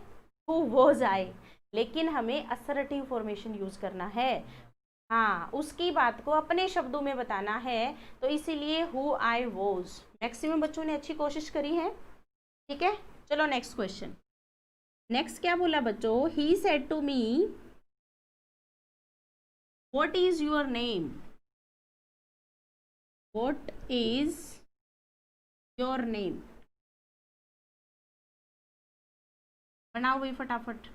S1: हु वॉज आई, लेकिन हमें असर्टिव फॉर्मेशन यूज करना है। हाँ, उसकी बात को अपने शब्दों में बताना है, तो इसीलिए हु आई वॉज। मैक्सिमम बच्चों ने अच्छी कोशिश करी है, ठीक है। चलो नेक्स्ट क्वेश्चन। नेक्स्ट क्या बोला बच्चों, he said to me what is your name, what is your name, बनाओ भाई फटाफट।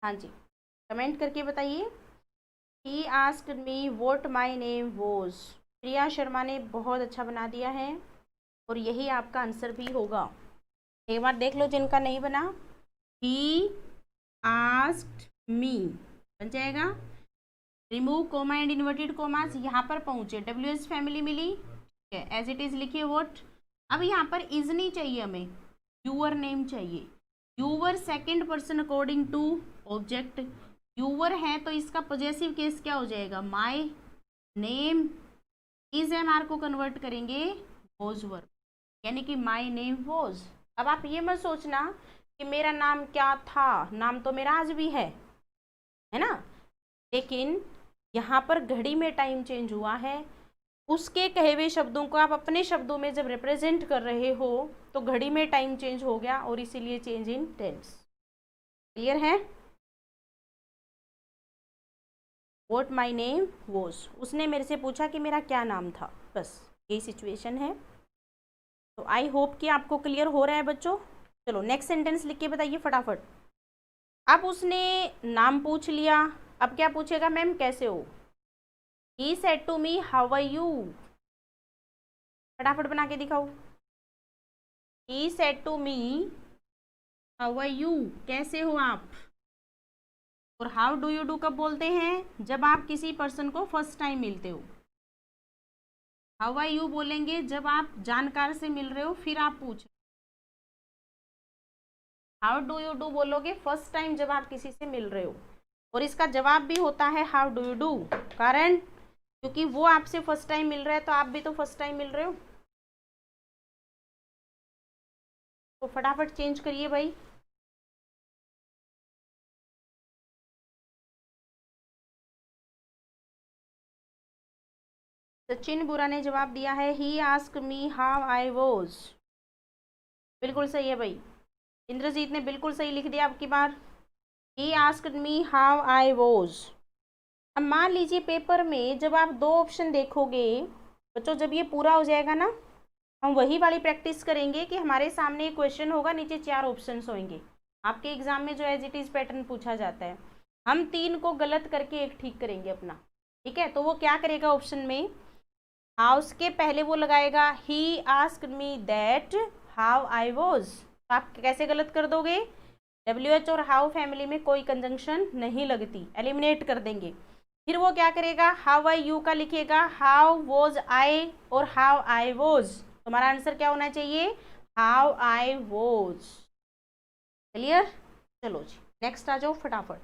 S1: हाँ जी, कमेंट करके बताइए। He asked me what my name was. Priya Sharma ने बहुत अच्छा बना दिया है, और यही आपका आंसर भी होगा। एक बार देख लो जिनका नहीं बना, ही आस्क्ड मी बन जाएगा, remove comma and inverted commas, यहाँ पर पहुंचे, डब्ल्यू एस फैमिली मिली, ठीक है, एज इट इज लिखिए व्हाट। अब यहाँ पर इज नहीं चाहिए हमें, यूअर नेम चाहिए। Your second person according to object, your है तो इसका पॉजेसिव केस क्या हो जाएगा, my name, is am are को कन्वर्ट करेंगे वॉज वर्ब, यानी कि माय नेम वॉज। अब आप ये मत सोचना कि मेरा नाम क्या था, नाम तो मेरा आज भी है ना, लेकिन यहाँ पर घड़ी में टाइम चेंज हुआ है, उसके कहे हुए शब्दों को आप अपने शब्दों में जब रिप्रेजेंट कर रहे हो तो घड़ी में टाइम चेंज हो गया, और इसीलिए चेंज इन टेंस। क्लियर है। व्हाट माय नेम वॉज, उसने मेरे से पूछा कि मेरा क्या नाम था, बस यही सिचुएशन है। तो आई होप कि आपको क्लियर हो रहा है बच्चों। चलो नेक्स्ट सेंटेंस लिख के बताइए फटाफट। अब उसने नाम पूछ लिया, अब क्या पूछेगा, मैम कैसे हो। He said to me how are you, फटाफट बना के दिखाओ। He said to me how are you, कैसे हो आप। और हाउ डू यू डू कब बोलते हैं, जब आप किसी पर्सन को फर्स्ट टाइम मिलते हो। हाउ आर यू बोलेंगे जब आप जानकार से मिल रहे हो, फिर आप पूछ। हाउ डू यू डू बोलोगे फर्स्ट टाइम जब आप किसी से मिल रहे हो, और इसका जवाब भी होता है हाउ डू यू डू, कारण क्योंकि वो आपसे फर्स्ट टाइम मिल रहा है तो आप भी तो फर्स्ट टाइम मिल रहे हो। तो फटाफट चेंज करिए भाई। सचिन बुरा ने जवाब दिया है, ही asked me how I was. बिल्कुल सही है भाई, इंद्रजीत ने बिल्कुल सही लिख दिया आपकी बार, he asked me how I was. अब मान लीजिए पेपर में जब आप 2 ऑप्शन देखोगे बच्चों, जब ये पूरा हो जाएगा ना, हम वही वाली प्रैक्टिस करेंगे कि हमारे सामने एक क्वेश्चन होगा, नीचे 4 ऑप्शंस होंगे। आपके एग्जाम में जो एज इट इज पैटर्न पूछा जाता है, हम 3 को गलत करके एक ठीक करेंगे अपना, ठीक है। तो वो क्या करेगा ऑप्शन में, हाउस के पहले वो लगाएगा ही asked me that how I was. आप कैसे गलत कर दोगे, डब्ल्यू एच और हाउ फैमिली में कोई कंजंक्शन नहीं लगती, एलिमिनेट कर देंगे। फिर वो क्या करेगा, हाउ आई यू का लिखेगा हाउ वॉज आई और हाउ आई वॉज, तुम्हारा आंसर क्या होना चाहिए, हाउ आई वॉज। क्लियर। चलो जी नेक्स्ट आ जाओ फटाफट।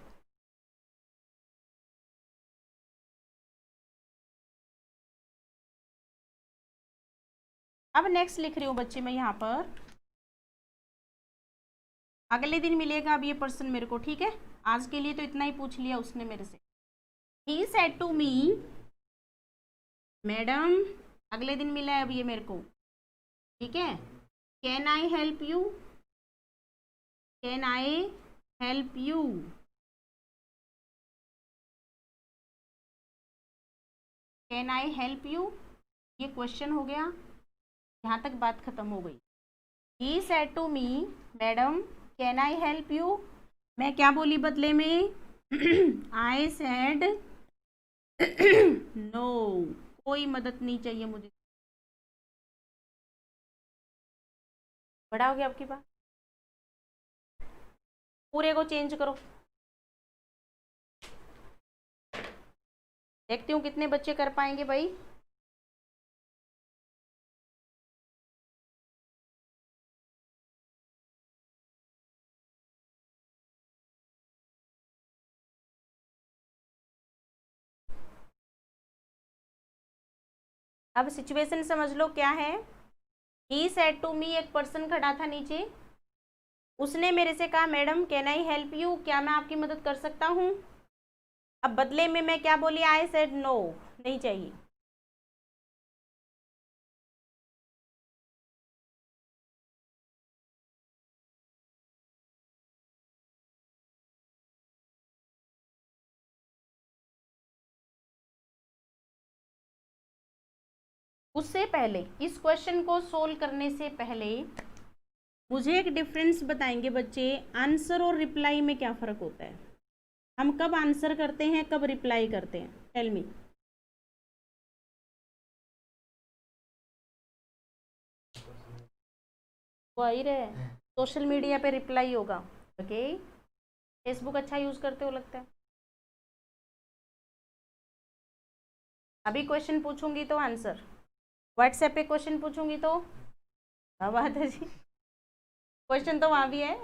S1: अब नेक्स्ट लिख रही हूँ बच्चे मैं यहाँ पर, अगले दिन मिलेगा अब ये पर्सन मेरे को, ठीक है। आज के लिए तो इतना ही पूछ लिया उसने मेरे से। He said to me, madam, अगले दिन मिला है अब ये मेरे को, ठीक है। Can I help you, can I help you, can I help you, ये क्वेश्चन हो गया, यहाँ तक बात खत्म हो गई। He said to me, madam can I help you, मैं क्या बोली बदले में, आई सेड नो, कोई मदद नहीं चाहिए मुझे। बड़ा हो गया आपकी बात, पूरे को चेंज करो, देखती हूँ कितने बच्चे कर पाएंगे भाई। अब सिचुएशन समझ लो क्या है। ही सेड टू मी, एक पर्सन खड़ा था नीचे, उसने मेरे से कहा madam can I help you, क्या मैं आपकी मदद कर सकता हूँ। अब बदले में मैं क्या बोली, आई सेड नो, नहीं चाहिए। उससे पहले, इस क्वेश्चन को सोल्व करने से पहले मुझे एक डिफरेंस बताएंगे बच्चे, आंसर और रिप्लाई में क्या फ़र्क होता है। हम कब आंसर करते हैं, कब रिप्लाई करते हैं, टेल मी। वो ही रहे, सोशल मीडिया पे रिप्लाई होगा, ओके। फेसबुक अच्छा यूज़ करते हो लगता है। अभी क्वेश्चन पूछूंगी तो आंसर, व्हाट्सएप पे क्वेश्चन पूछूंगी तो, क्या बात है जी, क्वेश्चन तो वहाँ भी है।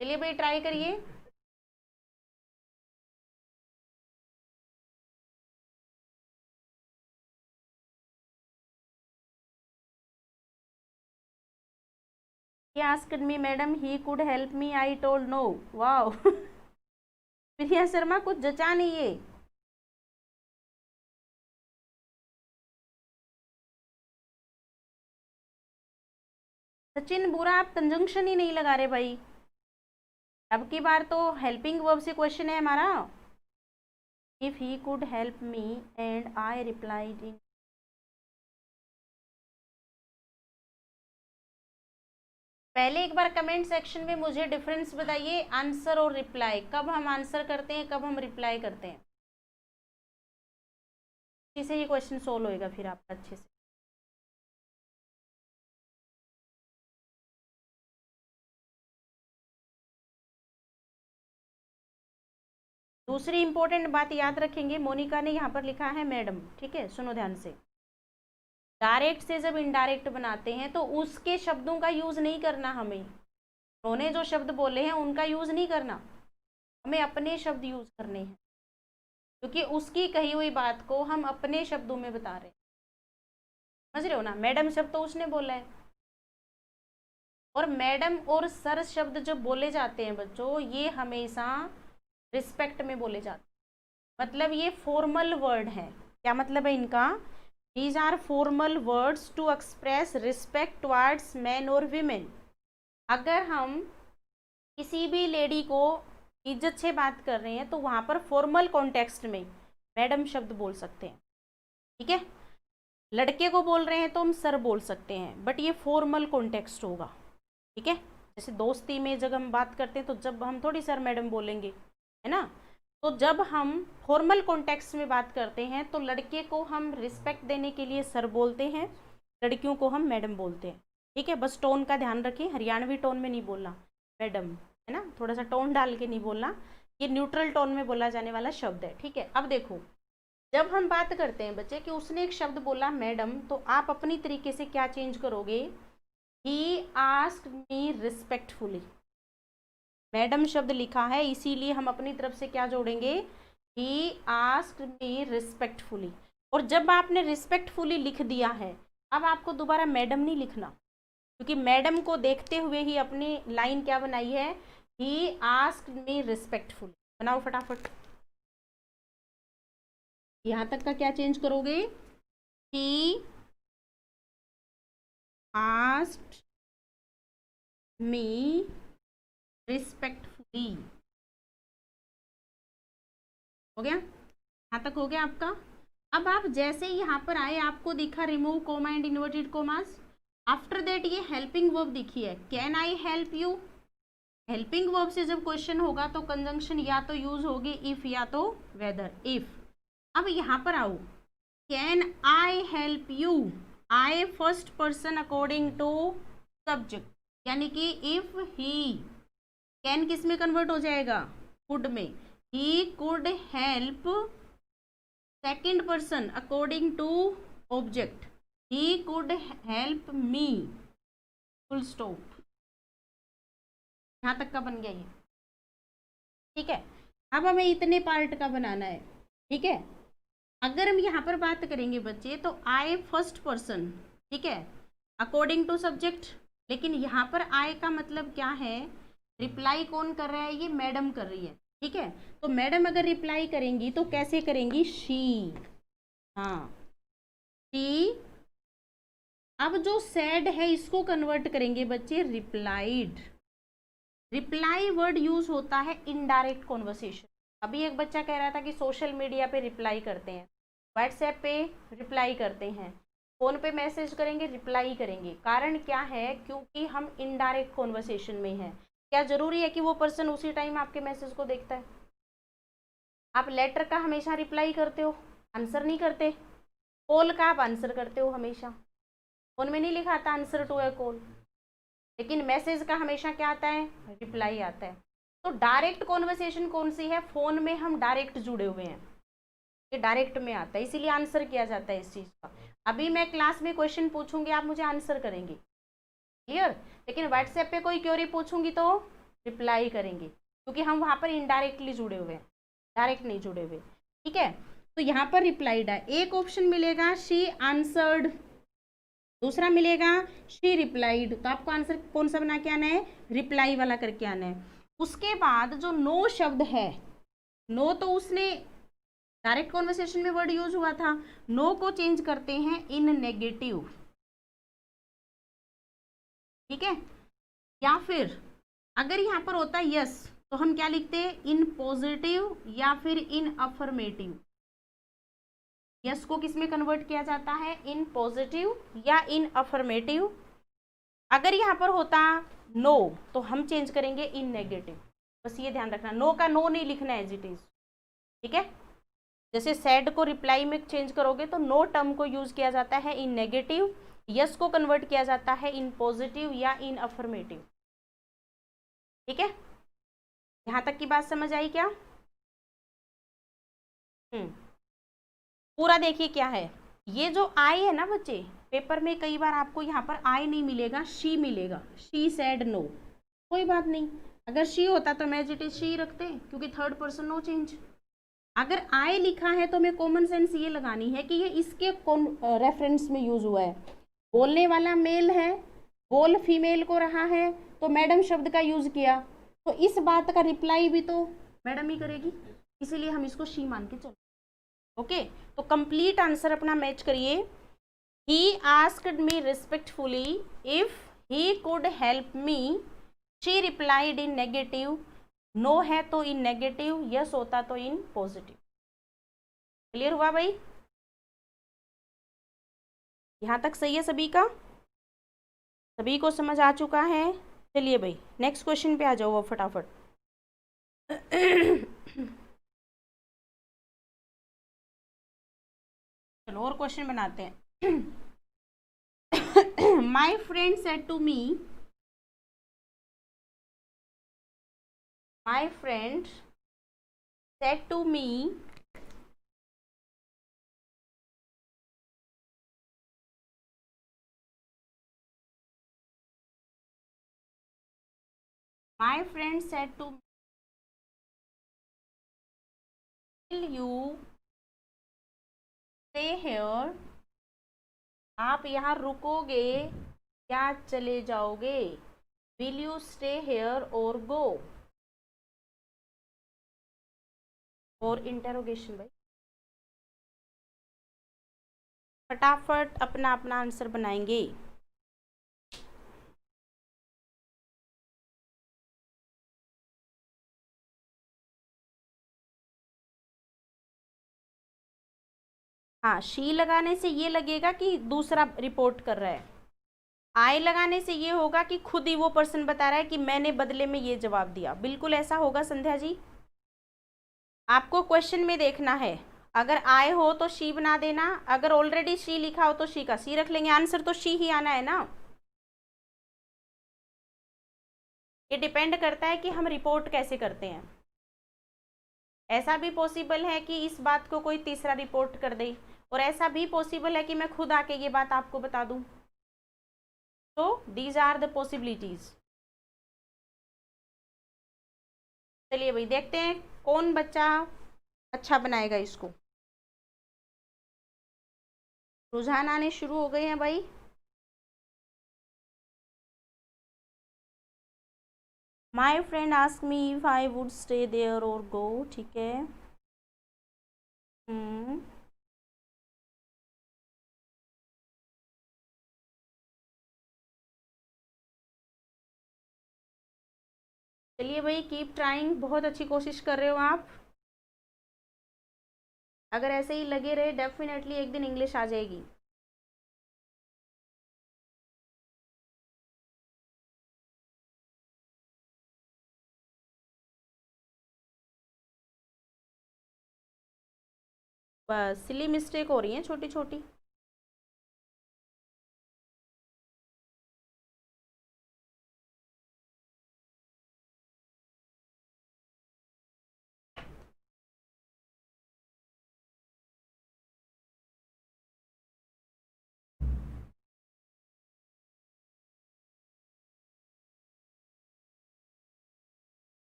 S1: चलिए भाई ट्राई करिए। He asked me, madam he could help me, I told no. Wow. Priya Sharma कुछ जचा नहीं है। सचिन बुरा, आप कंजंक्शन ही नहीं लगा रहे भाई। अब की बार तो हेल्पिंग वर्ब से क्वेश्चन है हमारा। If he could help me and I replied in, पहले एक बार कमेंट सेक्शन में मुझे डिफरेंस बताइए, आंसर और रिप्लाई, कब हम आंसर करते हैं, कब हम रिप्लाई करते हैं। इसी से ये क्वेश्चन सोल्व होएगा फिर आपका अच्छे से। दूसरी इंपॉर्टेंट बात याद रखेंगे, मोनिका ने यहाँ पर लिखा है मैडम, ठीक है, सुनो ध्यान से। डायरेक्ट से जब इनडायरेक्ट बनाते हैं तो उसके शब्दों का यूज नहीं करना हमें, उन्होंने जो शब्द बोले हैं उनका यूज नहीं करना, हमें अपने शब्द यूज करने हैं, क्योंकि उसकी कही हुई बात को हम अपने शब्दों में बता रहे हैं। समझ रहे हो ना, मैडम शब्द तो उसने बोला है, और मैडम और सर शब्द जो बोले जाते हैं बच्चों, ये हमेशा रिस्पेक्ट में बोले जाते हैं, मतलब ये फॉर्मल वर्ड है। क्या मतलब है इनका, these are formal words to express respect towards man और वीमेन। अगर हम किसी भी लेडी को इज्जत से बात कर रहे हैं तो वहाँ पर फॉर्मल कॉन्टेक्स्ट में मैडम शब्द बोल सकते हैं, ठीक है। लड़के को बोल रहे हैं तो हम सर बोल सकते हैं, बट ये फॉर्मल कॉन्टेक्स्ट होगा, ठीक है। जैसे दोस्ती में जब हम बात करते हैं तो जब हम थोड़ी सर मैडम बोलेंगे, है ना। तो जब हम फॉर्मल कॉन्टेक्स्ट में बात करते हैं तो लड़के को हम रिस्पेक्ट देने के लिए सर बोलते हैं, लड़कियों को हम मैडम बोलते हैं, ठीक है। बस टोन का ध्यान रखें, हरियाणवी टोन में नहीं बोलना मैडम, है ना, थोड़ा सा टोन डाल के नहीं बोलना, ये न्यूट्रल टोन में बोला जाने वाला शब्द है, ठीक है। अब देखो, जब हम बात करते हैं बच्चे कि उसने एक शब्द बोला मैडम, तो आप अपनी तरीके से क्या चेंज करोगे, ही आस्क्ड मी रिस्पेक्टफुली, मैडम शब्द लिखा है इसीलिए हम अपनी तरफ से क्या जोड़ेंगे, ही आस्क्ड मी रिस्पेक्टफुली। और जब आपने रिस्पेक्टफुली लिख दिया है, अब आपको दोबारा मैडम नहीं लिखना, क्योंकि मैडम को देखते हुए ही अपनी लाइन क्या बनाई है, ही आस्क्ड मी रिस्पेक्टफुली। बनाओ फटाफट। यहां तक का क्या चेंज करोगे, ही आस्क्ड मी रिस्पेक्टफुली। हो गया, यहां तक हो गया आपका। अब आप जैसे ही यहां पर आए, आपको दिखा remove comma and inverted commas, after that ये हेल्पिंग वर्ब दिखी है, can I help you. Helping verb से जब क्वेश्चन होगा तो कंजंक्शन या तो यूज होगी इफ या तो वेदर, इफ। अब यहां पर आओ, can I help you, I first person according to subject, यानी कि इफ ही, कैन किस में कन्वर्ट हो जाएगा, कुड में, he could help second person according to object, he could help me, full stop. यहां तक का बन गया ये, ठीक है। अब हमें इतने पार्ट का बनाना है, ठीक है। अगर हम यहाँ पर बात करेंगे बच्चे, तो आई फर्स्ट पर्सन, ठीक है, अकॉर्डिंग टू सब्जेक्ट, लेकिन यहाँ पर आई का मतलब क्या है, रिप्लाई कौन कर रहा है, ये मैडम कर रही है, ठीक है। तो मैडम अगर रिप्लाई करेंगी तो कैसे करेंगी, शी, हाँ शी। अब जो सैड है इसको कन्वर्ट करेंगे बच्चे रिप्लाइड। रिप्लाई वर्ड यूज होता है इनडायरेक्ट कॉन्वर्सेशन। अभी एक बच्चा कह रहा था कि सोशल मीडिया पे रिप्लाई करते हैं, व्हाट्सएप पे रिप्लाई करते हैं, फोन पे मैसेज करेंगे, रिप्लाई करेंगे। कारण क्या है, क्योंकि हम इनडायरेक्ट कॉन्वर्सेशन में हैं। क्या जरूरी है कि वो पर्सन उसी टाइम आपके मैसेज को देखता है। आप लेटर का हमेशा रिप्लाई करते हो, आंसर नहीं करते। कॉल का आप आंसर करते हो हमेशा, फोन में नहीं लिखा आता आंसर टू ए कॉल, लेकिन मैसेज का हमेशा क्या आता है, रिप्लाई आता है। तो डायरेक्ट कॉन्वर्सेशन कौन सी है, फोन में हम डायरेक्ट जुड़े हुए हैं, ये डायरेक्ट में आता है, इसीलिए आंसर किया जाता है इस चीज का। अभी मैं क्लास में क्वेश्चन पूछूंगी, आप मुझे आंसर करेंगे, क्लियर। लेकिन व्हाट्सएप पे कोई क्वेरी पूछूंगी तो रिप्लाई करेंगे, क्योंकि हम वहां पर इनडायरेक्टली जुड़े हुए हैं, डायरेक्ट नहीं जुड़े हुए, ठीक है। तो यहाँ पर रिप्लाइड है, एक ऑप्शन मिलेगा शी आंसर्ड, दूसरा मिलेगा शी रिप्लाइड। तो आपको आंसर कौन सा बना के आना है, रिप्लाई वाला करके आना है। उसके बाद जो नो शब्द है, नो तो उसने डायरेक्ट कॉन्वर्सेशन में वर्ड यूज हुआ था, नो को चेंज करते हैं इन नेगेटिव, ठीक है। या फिर अगर यहां पर होता है यस, तो हम क्या लिखते हैं, इन पॉजिटिव या फिर इन अफर्मेटिव। यस को किस में कन्वर्ट किया जाता है, इन पॉजिटिव या इन अफर्मेटिव। अगर यहां पर होता नो, तो हम चेंज करेंगे इन नेगेटिव। बस ये ध्यान रखना, नो का नो नहीं लिखना एज इट इज, ठीक है। जैसे सैड को रिप्लाई में चेंज करोगे तो नो टर्म को यूज किया जाता है इन नेगेटिव, यस को कन्वर्ट किया जाता है इन पॉजिटिव या इन अफर्मेटिव, ठीक है। यहां तक की बात समझ आई क्या, पूरा देखिए क्या है। ये जो आई है ना बच्चे, पेपर में कई बार आपको यहाँ पर आई नहीं मिलेगा, शी मिलेगा, शी सैड नो, कोई बात नहीं। अगर शी होता तो मैं एज इट इज शी रखते, क्योंकि थर्ड पर्सन नो चेंज। अगर आई लिखा है तो मैं कॉमन सेंस ये लगानी है कि ये इसके रेफरेंस में यूज हुआ है। बोलने वाला मेल है, बोल फीमेल को रहा है, तो मैडम शब्द का यूज किया, तो इस बात का रिप्लाई भी तो मैडम ही करेगी, इसीलिए हम इसको शी मान के चलो। ओके, तो कंप्लीट आंसर अपना मैच करिए। He asked me respectfully if he could help me, she replied in negative, no है तो इन नेगेटिव, यस होता तो इन पॉजिटिव। क्लियर हुआ भाई, यहां तक सही है सभी का, सभी को समझ आ चुका है। चलिए भाई नेक्स्ट क्वेश्चन पे आ जाओ वो फटाफट। चलो और क्वेश्चन बनाते हैं। My friend said to me, my friend said to me, my friend said to me, will you stay here, आप यहाँ रुकोगे या चले जाओगे? विल यू स्टे हेयर और गो? और इंटरोगेशन भाई, फटाफट अपना अपना आंसर बनाएंगे। हाँ, शी लगाने से ये लगेगा कि दूसरा रिपोर्ट कर रहा है। आई लगाने से ये होगा कि खुद ही वो पर्सन बता रहा है कि मैंने बदले में ये जवाब दिया। बिल्कुल ऐसा होगा संध्या जी। आपको क्वेश्चन में देखना है, अगर आई हो तो शी बना देना, अगर ऑलरेडी शी लिखा हो तो शी का सी रख लेंगे, आंसर तो शी ही आना है ना। ये डिपेंड करता है कि हम रिपोर्ट कैसे करते हैं। ऐसा भी पॉसिबल है कि इस बात को कोई तीसरा रिपोर्ट कर दे, और ऐसा भी पॉसिबल है कि मैं खुद आके ये बात आपको बता दूं। तो दीज आर द पॉसिबिलिटीज। चलिए भाई देखते हैं कौन बच्चा अच्छा बनाएगा इसको। रुझान आने शुरू हो गए हैं भाई। My friend ask me if I would stay there और गो। ठीक है। चलिए भाई कीप ट्राइंग, बहुत अच्छी कोशिश कर रहे हो आप। अगर ऐसे ही लगे रहे डेफिनेटली एक दिन इंग्लिश आ जाएगी। बस सिली मिस्टेक हो रही है छोटी छोटी।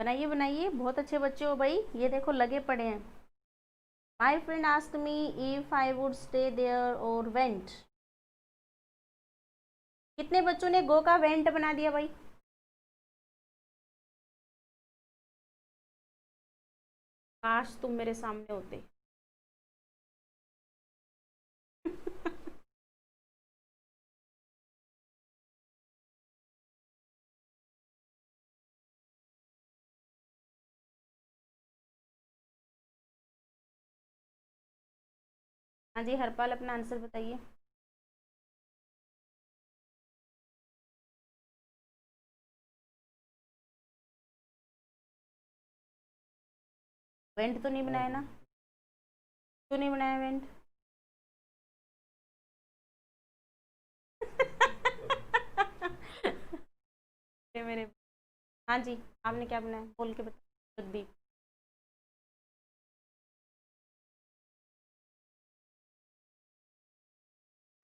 S1: बनाइए बनाइए, बहुत अच्छे बच्चे हो भाई, ये देखो लगे पड़े हैं। My friend ask me if I would stay there और वेंट। कितने बच्चों ने गो का वेंट बना दिया भाई? काश तुम मेरे सामने होते। हाँ जी हरपाल, अपना आंसर बताइए। वेंट तो नहीं बनाया ना? क्यों नहीं बनाया वेंट? मेरे, हाँ जी, आपने क्या बनाया बोल के बता जल्दी।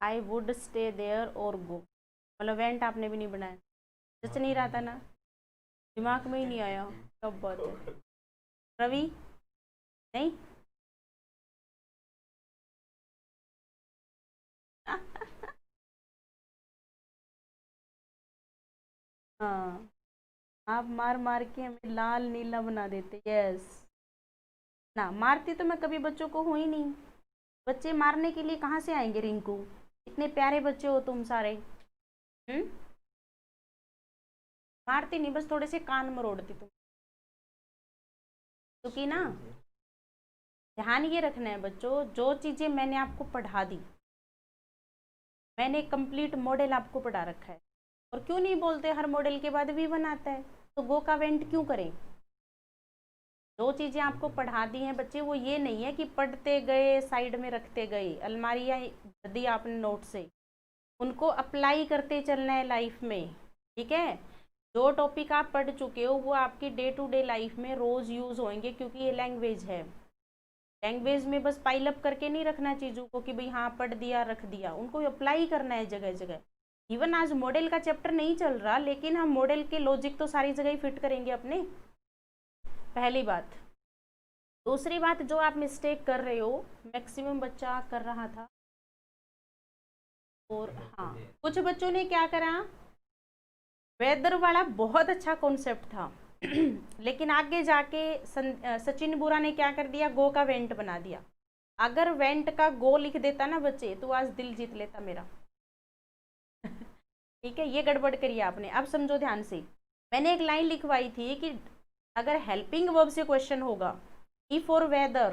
S1: आई वुड स्टे देयर और गो, मतलब वेंट आपने भी नहीं बनाया। जच नहीं रहा था ना, दिमाग में ही नहीं आया। सब बात है। रवि, नहीं। हाँ, आप मार मार के हमें लाल नीला बना देते। यस, ना मारती तो मैं कभी बच्चों को हूँ ही नहीं। बच्चे मारने के लिए कहाँ से आएंगे रिंकू? इतने प्यारे बच्चे हो तुम सारे। हम्म। मारती नहीं, बस थोड़े से कान मरोड़ती तुम, क्योंकि ना ध्यान ये रखना है बच्चों, जो चीजें मैंने आपको पढ़ा दी, मैंने कंप्लीट मॉडल आपको पढ़ा रखा है। और क्यों नहीं बोलते हर मॉडल के बाद भी बनाता है, तो गो का वेंट क्यों करें? जो चीजें आपको पढ़ा दी हैं बच्चे, वो ये नहीं है कि पढ़ते गए साइड में रखते गए, अलमारियाँ भर दी आपने नोट से। उनको अप्लाई करते चलना है लाइफ में। ठीक है, जो टॉपिक आप पढ़ चुके हो वो आपकी डे टू डे लाइफ में रोज यूज होंगे, क्योंकि ये लैंग्वेज है। लैंग्वेज में बस पाइल अप करके नहीं रखना चीज़ों को कि भाई हाँ पढ़ दिया रख दिया, उनको अप्लाई करना है जगह जगह। इवन आज मॉडल का चैप्टर नहीं चल रहा, लेकिन हम मॉडल के लॉजिक तो सारी जगह ही फिट करेंगे अपने। पहली बात। दूसरी बात जो आप मिस्टेक कर रहे हो, मैक्सिमम बच्चा कर रहा था, और हाँ कुछ बच्चों ने क्या करा, वेदर वाला बहुत अच्छा कॉन्सेप्ट था लेकिन आगे जाके सचिन बुरा ने क्या कर दिया, गो का वेंट बना दिया। अगर वेंट का गो लिख देता ना बच्चे, तो आज दिल जीत लेता मेरा ठीक है, ये गड़बड़ करिए आपने। अब समझो ध्यान से, मैंने एक लाइन लिखवाई थी कि अगर हेल्पिंग वर्ब से क्वेश्चन होगा, इफ और वेदर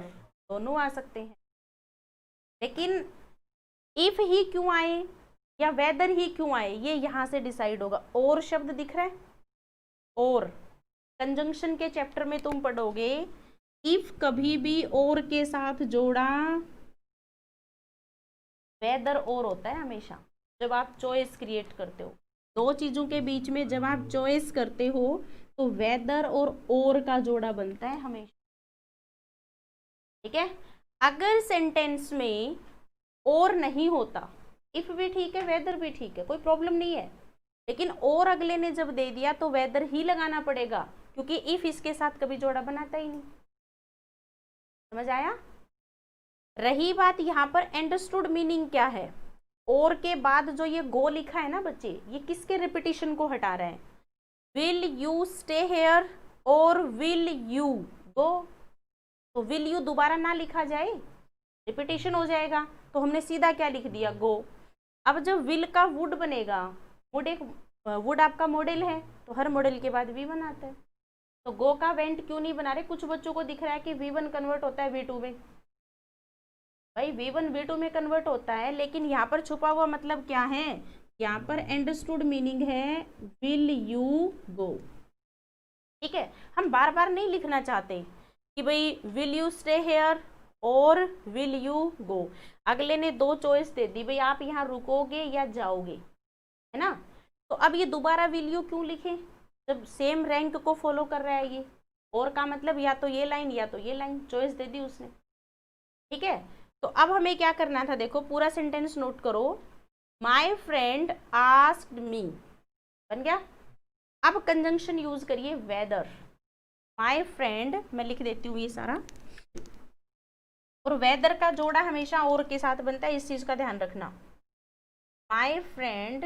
S1: दोनों आ सकते हैं, लेकिन इफ ही क्यों आए या वेदर ही क्यों आए, ये यहां से डिसाइड होगा। और शब्द दिख रहा है, और कंजंक्शन के चैप्टर में तुम पढ़ोगे, इफ कभी भी और के साथ जोड़ा, वेदर और होता है हमेशा। जब आप चॉइस क्रिएट करते हो दो चीजों के बीच में, जब आप चॉइस करते हो तो वेदर और का जोड़ा बनता है हमेशा। ठीक है, अगर सेंटेंस में और नहीं होता, इफ भी ठीक है वेदर भी ठीक है, कोई प्रॉब्लम नहीं है, लेकिन और अगले ने जब दे दिया तो वेदर ही लगाना पड़ेगा, क्योंकि इफ इसके साथ कभी जोड़ा बनाता ही नहीं। समझ आया? रही बात यहाँ पर अंडरस्टूड मीनिंग क्या है, और के बाद जो ये गो लिखा है ना बच्चे, ये किसके रिपीटिशन को हटा रहा है, विल यू स्टे हेयर और विल यू गो। तो विल यू दोबारा ना लिखा जाए, रिपीटेशन हो जाएगा, तो हमने सीधा क्या लिख दिया, गो। अब जब विल का वुड बनेगा, वुड आपका मॉडल है, तो हर मॉडल के बाद वी वन आता है, तो गो का वेंट क्यों नहीं बना रहे। कुछ बच्चों को दिख रहा है कि वी वन कन्वर्ट होता है वी टू में, भाई वी वन वी टू में कन्वर्ट होता है, लेकिन यहाँ पर छुपा हुआ मतलब क्या है, यहाँ पर अंडरस्टूड मीनिंग है विल यू गो। ठीक है, हम बार बार नहीं लिखना चाहते कि भाई विल यू स्टे हेयर और विल यू गो। अगले ने दो चॉइस दे दी, भाई आप यहाँ रुकोगे या जाओगे, है ना। तो अब ये दोबारा विल यू क्यों लिखे, जब सेम रैंक को फॉलो कर रहा है ये। और का मतलब या तो ये लाइन या तो ये लाइन, चॉइस दे दी उसने। ठीक है, तो अब हमें क्या करना था, देखो पूरा सेंटेंस नोट करो, माई फ्रेंड आस्क्ड मी, बन गया। अब कंजंक्शन यूज करिए वेदर, माई फ्रेंड मैं लिख देती हूँ ये सारा, और वेदर का जोड़ा हमेशा और के साथ बनता है, इस चीज का ध्यान रखना। My friend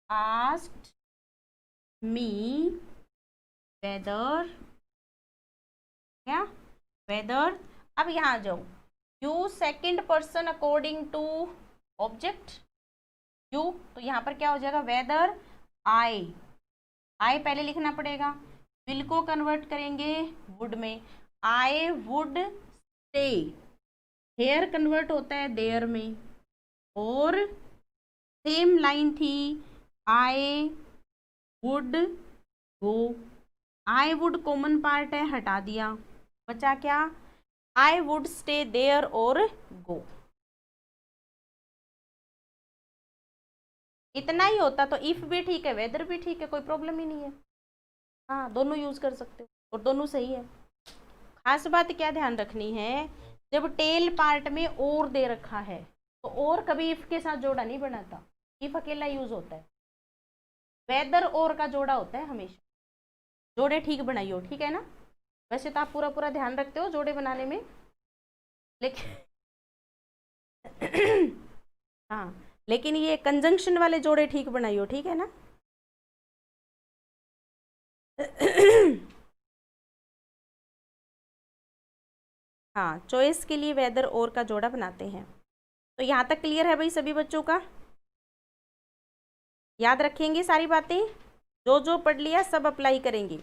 S1: asked me whether, क्या वेदर। अब यहाँ आ जाओ, you second person according to object you, तो यहाँ पर क्या हो जाएगा, वेदर आई, आई पहले लिखना पड़ेगा, विल को कन्वर्ट करेंगे वुड में, I would stay, here convert होता है देयर में, और सेम लाइन थी, I would go, I would common part है हटा दिया, बचा क्या, आई वुड स्टे देयर और गो। इतना ही होता तो इफ भी ठीक है वेदर भी ठीक है, कोई प्रॉब्लम ही नहीं है। हाँ दोनों यूज कर सकते हो और दोनों सही है। खास बात क्या ध्यान रखनी है, जब टेल पार्ट में और दे रखा है, तो और कभी इफ के साथ जोड़ा नहीं बनाता, इफ अकेला यूज होता है, वेदर और का जोड़ा होता है हमेशा। जोड़े ठीक बनाइयो, ठीक है ना। वैसे तो आप पूरा पूरा ध्यान रखते हो जोड़े बनाने में, लेकिन हाँ, लेकिन ये कंजंक्शन वाले जोड़े ठीक बनाइयो, ठीक है ना हाँ, चॉइस के लिए वेदर और का जोड़ा बनाते हैं। तो यहाँ तक क्लियर है भाई सभी बच्चों का, याद रखेंगे सारी बातें, जो जो पढ़ लिया सब अप्लाई करेंगे।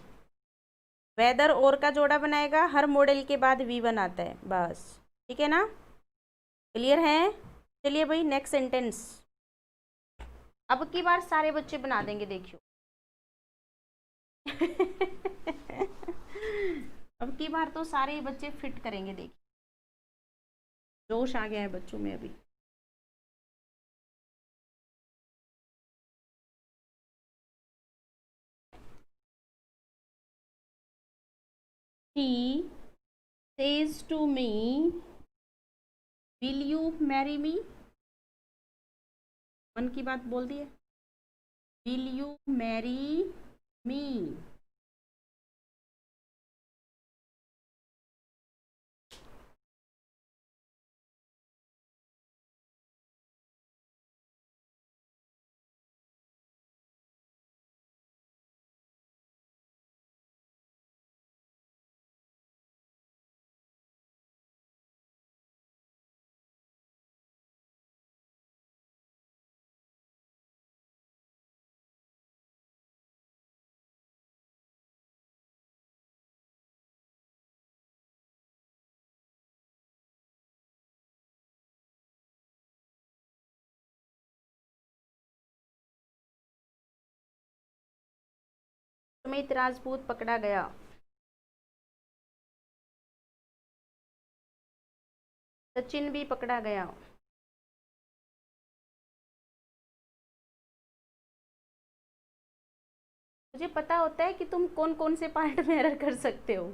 S1: वेदर और का जोड़ा बनाएगा, हर मॉडल के बाद वी वन आता है, बस ठीक है ना, क्लियर है। चलिए भाई नेक्स्ट सेंटेंस, अब की बार सारे बच्चे बना देंगे देखियो अब की बार तो सारे बच्चे फिट करेंगे, देखिए जोश आ गया है बच्चों में अभी। She says to me will you marry me, मन की बात बोल दी है, will you marry me. Sumit Rajput पकड़ा गया। सचिन भी पकड़ा गया। मुझे पता होता है कि तुम कौन कौन से पार्ट में एरर कर सकते हो,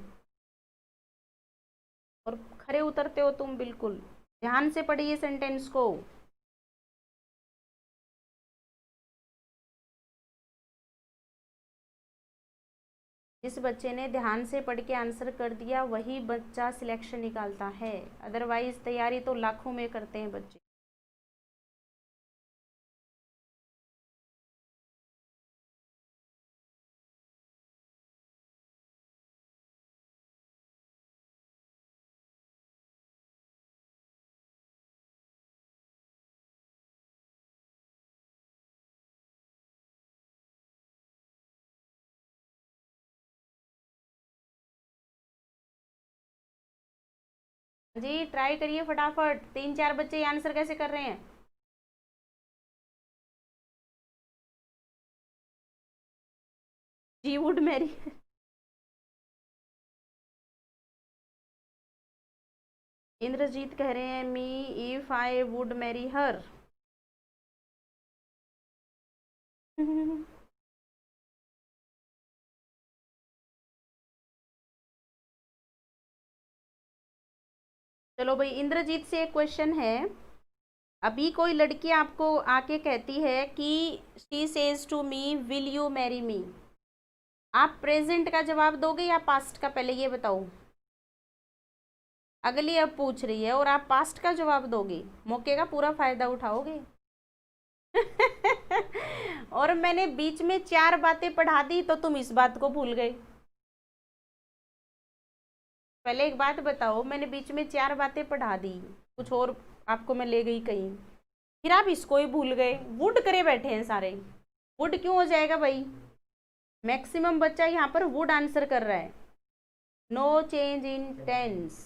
S1: और खरे उतरते हो तुम बिल्कुल। ध्यान से पढ़िए सेंटेंस को। जिस बच्चे ने ध्यान से पढ़ के आंसर कर दिया वही बच्चा सिलेक्शन निकालता है, अदरवाइज तैयारी तो लाखों में करते हैं बच्चे। जी ट्राई करिए फटाफट, 3-4 बच्चे ये आंसर कैसे कर रहे हैं। जी वुड मैरी। इंद्रजीत कह रहे हैं मी if I would marry her. चलो भाई, इंद्रजीत से एक क्वेश्चन है। अभी कोई लड़की आपको आके कहती है कि she says to me will you marry me, आप प्रेजेंट का जवाब दोगे या पास्ट का, पहले ये बताओ। अगली अब पूछ रही है और आप पास्ट का जवाब दोगे, मौके का पूरा फायदा उठाओगे। और मैंने बीच में 4 बातें पढ़ा दी तो तुम इस बात को भूल गए। पहले एक बात बताओ, मैंने बीच में 4 बातें पढ़ा दी, कुछ और आपको मैं ले गई कहीं, फिर आप इसको ही भूल गए। वुड करे बैठे हैं सारे। वुड क्यों हो जाएगा भाई, मैक्सिमम बच्चा यहाँ पर वुड आंसर कर रहा है। नो चेंज इन टेंस,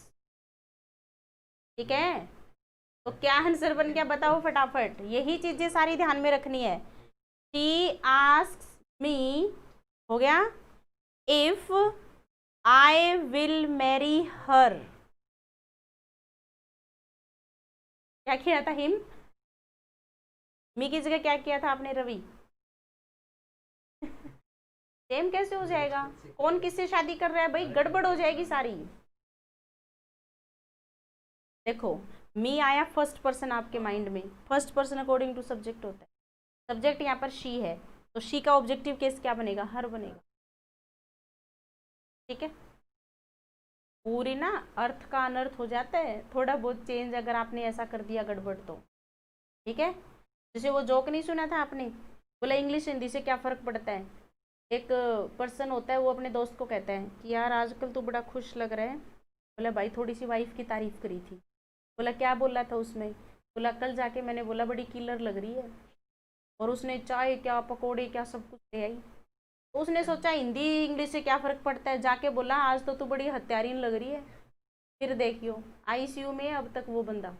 S1: ठीक है। तो क्या आंसर बन गया बताओ फटाफट, यही चीजें सारी ध्यान में रखनी है। शी आस्क्स मी हो गया, इफ आई विल मैरी हर। क्या किया था हिम, मी की जगह क्या किया था आपने रवि। सेम कैसे हो जाएगा, कौन किससे शादी कर रहा है भाई, गड़बड़ हो जाएगी सारी। देखो मी आया फर्स्ट पर्सन आपके माइंड में, first person according to subject होता है, सब्जेक्ट यहाँ पर शी है, तो शी का ऑब्जेक्टिव केस क्या बनेगा, हर बनेगा, ठीक है। पूरी ना अर्थ का अनर्थ हो जाता है, थोड़ा बहुत चेंज अगर आपने ऐसा कर दिया गड़बड़ तो, ठीक है। जैसे वो जोक नहीं सुना था आपने, बोला इंग्लिश हिंदी से क्या फ़र्क पड़ता है। एक पर्सन होता है वो अपने दोस्त को कहता है कि यार आजकल तो बड़ा खुश लग रहा है। बोला भाई थोड़ी सी वाइफ की तारीफ करी थी। बोला क्या बोला था उसमें, बोला कल जाके मैंने बोला बड़ी किलर लग रही है, और उसने चाय क्या पकोड़े क्या सब कुछ ले आई। तो उसने सोचा हिंदी इंग्लिश से क्या फ़र्क पड़ता है, जाके बोला आज तो तू बड़ी हत्यारीन लग रही है। फिर देखियो आईसीयू में अब तक वो बंदा,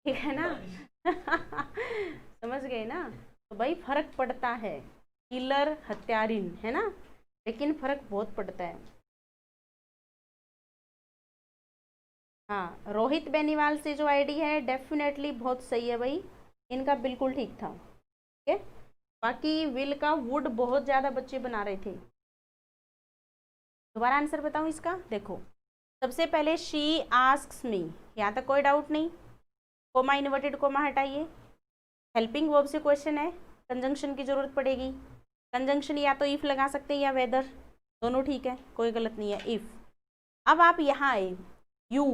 S1: ठीक है ना। समझ गए ना, तो भाई फर्क पड़ता है, किलर हत्यारिन है ना, लेकिन फर्क बहुत पड़ता है। हाँ रोहित बेनीवाल से जो आईडी है डेफिनेटली बहुत सही है भाई, इनका बिल्कुल ठीक था, ठीक है। बाकी विल का वुड बहुत ज़्यादा बच्चे बना रहे थे। दोबारा आंसर बताऊं इसका, देखो सबसे पहले शी आस्क्स मी, यहाँ तक कोई डाउट नहीं। कोमा इन्वर्टेड कोमा हटाइए। हेल्पिंग वर्ब से क्वेश्चन है, कंजंक्शन की जरूरत पड़ेगी। कंजंक्शन या तो इफ लगा सकते हैं या वेदर, दोनों ठीक है, कोई गलत नहीं है, इफ। अब आप यहाँ आए, यू,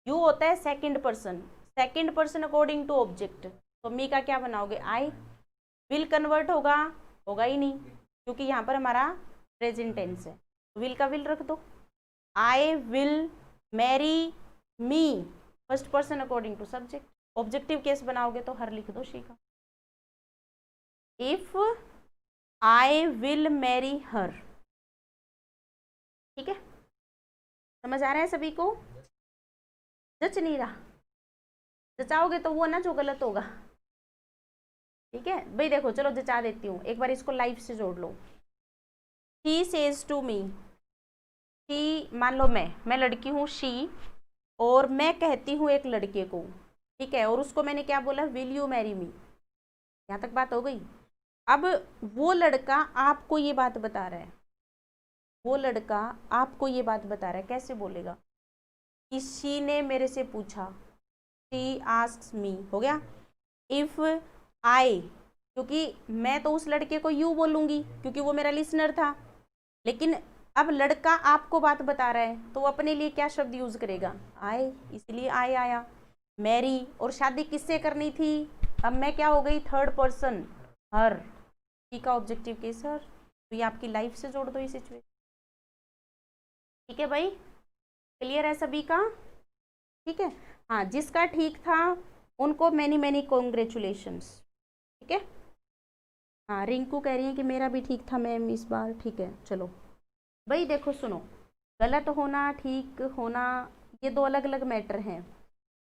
S1: यू होता है second person, second person according to object, तो मी का क्या बनाओगे, आई। विल कन्वर्ट होगा, होगा ही नहीं, क्योंकि यहाँ पर हमारा प्रेजेंट टेंस है, विल का विल रख दो। I will marry me, first person according to subject. Objective case बनाओगे तो हर लिख दो शी का। If I will marry her, ठीक है, समझ आ रहा है सभी को? जच नहीं रहा, जचाओगे तो वो ना जो गलत होगा, ठीक है भाई। देखो चलो जचा देती हूँ, एक बार इसको लाइफ से जोड़ लो। She says to me, she मान लो मैं लड़की हूँ शी, और मैं कहती हूँ एक लड़के को, ठीक है, और उसको मैंने क्या बोला, विल यू मैरी मी, यहाँ तक बात हो गई। अब वो लड़का आपको ये बात बता रहा है, वो लड़का आपको ये बात बता रहा है, कैसे बोलेगा कि शी ने मेरे से पूछा, शी आस्क्स मी, हो गया। इफ आई, क्योंकि मैं तो उस लड़के को यू बोलूंगी क्योंकि वो मेरा लिसनर था, लेकिन अब लड़का आपको बात बता रहा है तो वो अपने लिए क्या शब्द यूज करेगा, आई, इसलिए आई आया। मैरी, और शादी किससे करनी थी, अब मैं क्या हो गई, थर्ड पर्सन, हर, शी का ऑब्जेक्टिव केस हर, तो ये आपकी लाइफ से जोड़ दो ये सिचुएशन, ठीक है भाई, क्लियर है सभी का? ठीक है, हाँ, जिसका ठीक था उनको मैनी मैनी कॉन्ग्रेचुलेशंस, ठीक है। हाँ, रिंकू कह रही है कि मेरा भी ठीक था मैम इस बार, ठीक है, चलो भाई। देखो सुनो, गलत होना ठीक होना ये दो अलग अलग मैटर हैं।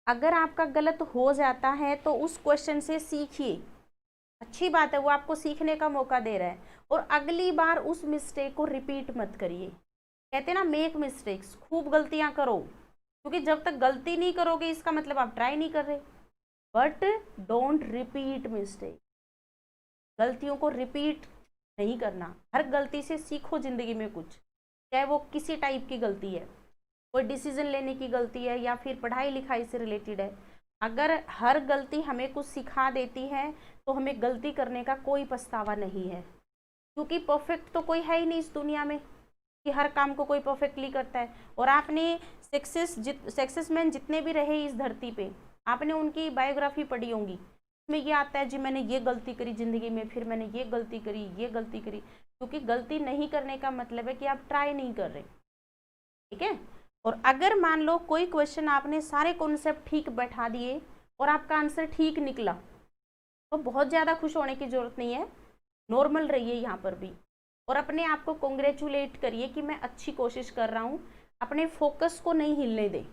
S1: अगर आपका गलत हो जाता है तो उस क्वेश्चन से सीखिए, अच्छी बात है, वो आपको सीखने का मौका दे रहा है, और अगली बार उस मिस्टेक को रिपीट मत करिए। कहते हैं ना, मेक मिस्टेक्स, खूब गलतियां करो, क्योंकि जब तक गलती नहीं करोगे इसका मतलब आप ट्राई नहीं कर रहे। बट डोंट रिपीट मिस्टेक, गलतियों को रिपीट नहीं करना। हर गलती से सीखो जिंदगी में कुछ, चाहे वो किसी टाइप की गलती है, कोई डिसीजन लेने की गलती है या फिर पढ़ाई लिखाई से रिलेटेड है। अगर हर गलती हमें कुछ सिखा देती है तो हमें गलती करने का कोई पछतावा नहीं है, क्योंकि परफेक्ट तो कोई है ही नहीं इस दुनिया में कि हर काम को कोई परफेक्टली करता है। और आपने सक्सेसमैन जितने भी रहे इस धरती पे, आपने उनकी बायोग्राफी पढ़ी होंगी, उसमें ये आता है जी मैंने ये गलती करी ज़िंदगी में, फिर मैंने ये गलती करी, ये गलती करी, क्योंकि गलती नहीं करने का मतलब है कि आप ट्राई नहीं कर रहे, ठीक है। और अगर मान लो कोई क्वेश्चन आपने सारे कॉन्सेप्ट ठीक बैठा दिए और आपका आंसर ठीक निकला, तो बहुत ज़्यादा खुश होने की ज़रूरत नहीं है, नॉर्मल रहिए यहाँ पर भी, और अपने आप को कॉन्ग्रेचुलेट करिए कि मैं अच्छी कोशिश कर रहा हूँ, अपने फोकस को नहीं हिलने दें,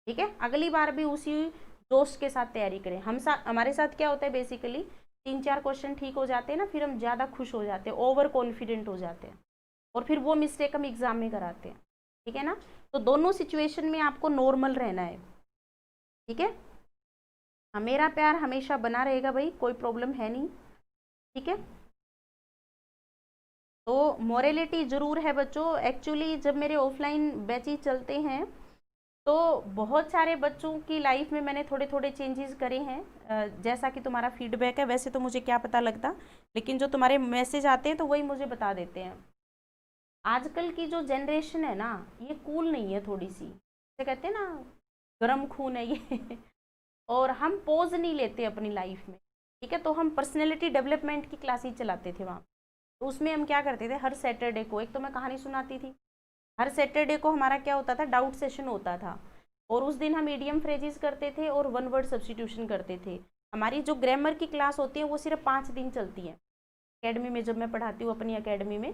S1: ठीक है। अगली बार भी उसी जोश के साथ तैयारी करें। हमारे साथ क्या होता है, बेसिकली 3-4 क्वेश्चन ठीक हो जाते हैं ना, फिर हम ज़्यादा खुश हो जाते हैं, ओवर कॉन्फिडेंट हो जाते हैं, और फिर वो मिस्टेक हम एग्जाम में कराते हैं, ठीक है ना। तो दोनों सिचुएशन में आपको नॉर्मल रहना है, ठीक है। हाँ, मेरा प्यार हमेशा बना रहेगा भाई, कोई प्रॉब्लम है नहीं, ठीक है। तो मोरेलिटी जरूर है बच्चों। एक्चुअली जब मेरे ऑफलाइन बैचेज चलते हैं तो बहुत सारे बच्चों की लाइफ में मैंने थोड़े थोड़े चेंजेस करे हैं। जैसा कि तुम्हारा फीडबैक है, वैसे तो मुझे क्या पता लगता, लेकिन जो तुम्हारे मैसेज आते हैं तो वही मुझे बता देते हैं। आजकल की जो जनरेशन है ना, ये कूल नहीं है थोड़ी सी, जैसे कहते हैं ना गर्म खून है ये और हम पोज नहीं लेते अपनी लाइफ में, ठीक है। तो हम पर्सनैलिटी डेवलपमेंट की क्लासेस चलाते थे वहाँ, तो उसमें हम क्या करते थे, हर सैटरडे को एक तो मैं कहानी सुनाती थी, हर सैटरडे को हमारा क्या होता था, डाउट सेशन होता था, और उस दिन हम ईडियम फ्रेजेस करते थे और वन वर्ड सब्स्टिट्यूशन करते थे। हमारी जो ग्रामर की क्लास होती है वो सिर्फ 5 दिन चलती है एकेडमी में, जब मैं पढ़ाती हूँ अपनी एकेडमी में,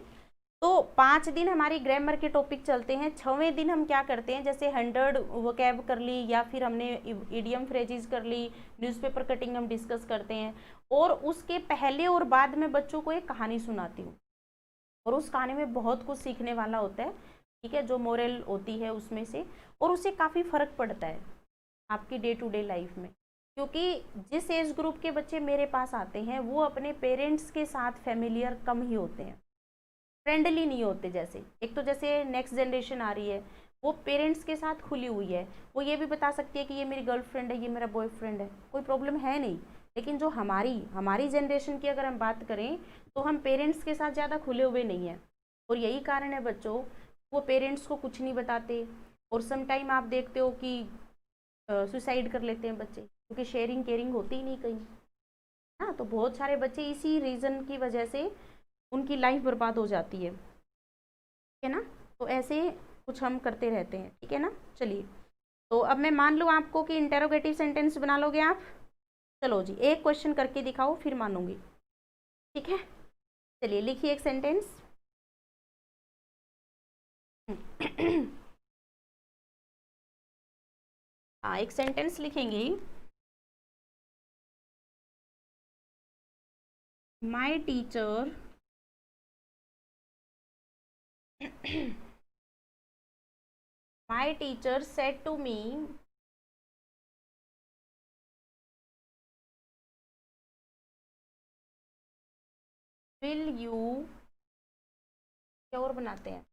S1: तो 5 दिन हमारी ग्रामर के टॉपिक चलते हैं। 6वें दिन हम क्या करते हैं, जैसे 100 वोकैब कर ली या फिर हमने ईडियम फ्रेजेस कर ली, न्यूज़पेपर कटिंग हम डिस्कस करते हैं, और उसके पहले और बाद में बच्चों को एक कहानी सुनाती हूँ, और उस कहानी में बहुत कुछ सीखने वाला होता है, ठीक है, जो मोरल होती है उसमें से, और उससे काफ़ी फ़र्क पड़ता है आपकी डे टू डे लाइफ में। क्योंकि जिस एज ग्रुप के बच्चे मेरे पास आते हैं वो अपने पेरेंट्स के साथ फैमिलियर कम ही होते हैं, फ्रेंडली नहीं होते। जैसे एक तो जैसे नेक्स्ट जनरेशन आ रही है, वो पेरेंट्स के साथ खुली हुई है, वो ये भी बता सकती है कि ये मेरी गर्लफ्रेंड है, ये मेरा बॉयफ्रेंड है, कोई प्रॉब्लम है नहीं। लेकिन जो हमारी हमारी जनरेशन की अगर हम बात करें तो हम पेरेंट्स के साथ ज़्यादा खुले हुए नहीं हैं। और यही कारण है बच्चों, वो पेरेंट्स को कुछ नहीं बताते। और सम टाइम आप देखते हो कि सुसाइड कर लेते हैं बच्चे, क्योंकि शेयरिंग केयरिंग होती ही नहीं कहीं। हाँ, तो बहुत सारे बच्चे इसी रीज़न की वजह से उनकी लाइफ बर्बाद हो जाती है ना। तो ऐसे कुछ हम करते रहते हैं, ठीक है ना। चलिए, तो अब मैं मान लूँ आपको कि इंटेरोगेटिव सेंटेंस बना लोगे आप। चलो जी, एक क्वेश्चन करके दिखाओ फिर मानूंगी, ठीक है। चलिए लिखिए एक सेंटेंस। हाँ, एक सेंटेंस लिखेंगे। My teacher my teacher said to me, will you, क्या और बनाते हैं,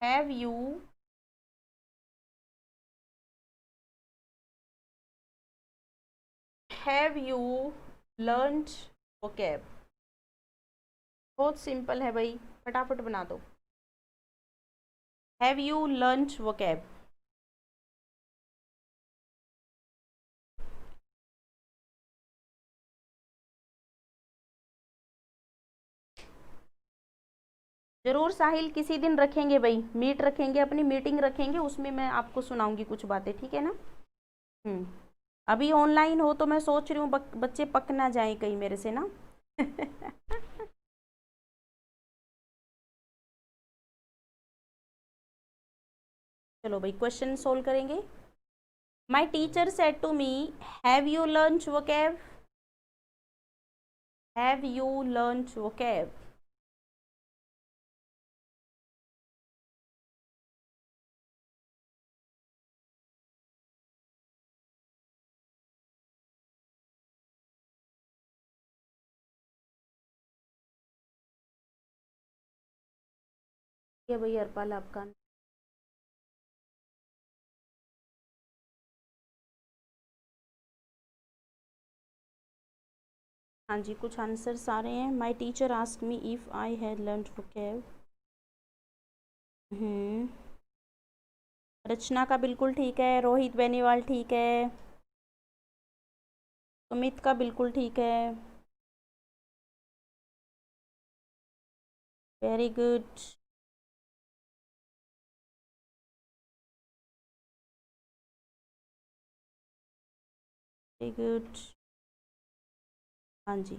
S1: हैव यू लर्न्ड वोकैब। बहुत सिंपल है भाई, फटाफट बना दो। Have you learned vocab. जरूर साहिल, किसी दिन रखेंगे भाई, मीट रखेंगे, अपनी मीटिंग रखेंगे, उसमें मैं आपको सुनाऊंगी कुछ बातें, ठीक है ना। हम्म। अभी ऑनलाइन हो तो मैं सोच रही हूँ बच्चे पक ना जाए कहीं मेरे से ना। चलो भाई, क्वेश्चन सोल्व करेंगे। My teacher said to me, have you learn vocab, have you learn vocab. ये भाई हरपाल आपका। हाँ जी, कुछ आंसर्स आ रहे हैं। My teacher ask me if I had learn vocab. Hmm. Rachna का बिल्कुल ठीक है, रोहित बेनीवाल ठीक है, सुमित का बिल्कुल ठीक है। Very good. Very good. हाँ जी।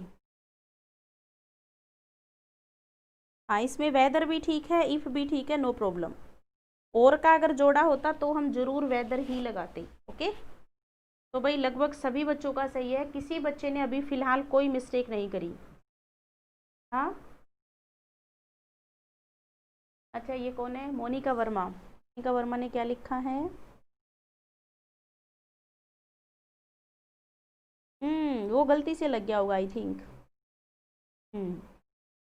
S1: हाँ, इसमें वेदर भी ठीक है, इफ़ भी ठीक है, नो प्रॉब्लम। और का अगर जोड़ा होता तो हम जरूर वेदर ही लगाते। ओके, तो भाई लगभग सभी बच्चों का सही है, किसी बच्चे ने अभी फिलहाल कोई मिस्टेक नहीं करी। हाँ। अच्छा, ये कौन है, मोनिका वर्मा। मोनिका वर्मा ने क्या लिखा है? वो गलती से लग गया होगा आई थिंक। हम्म।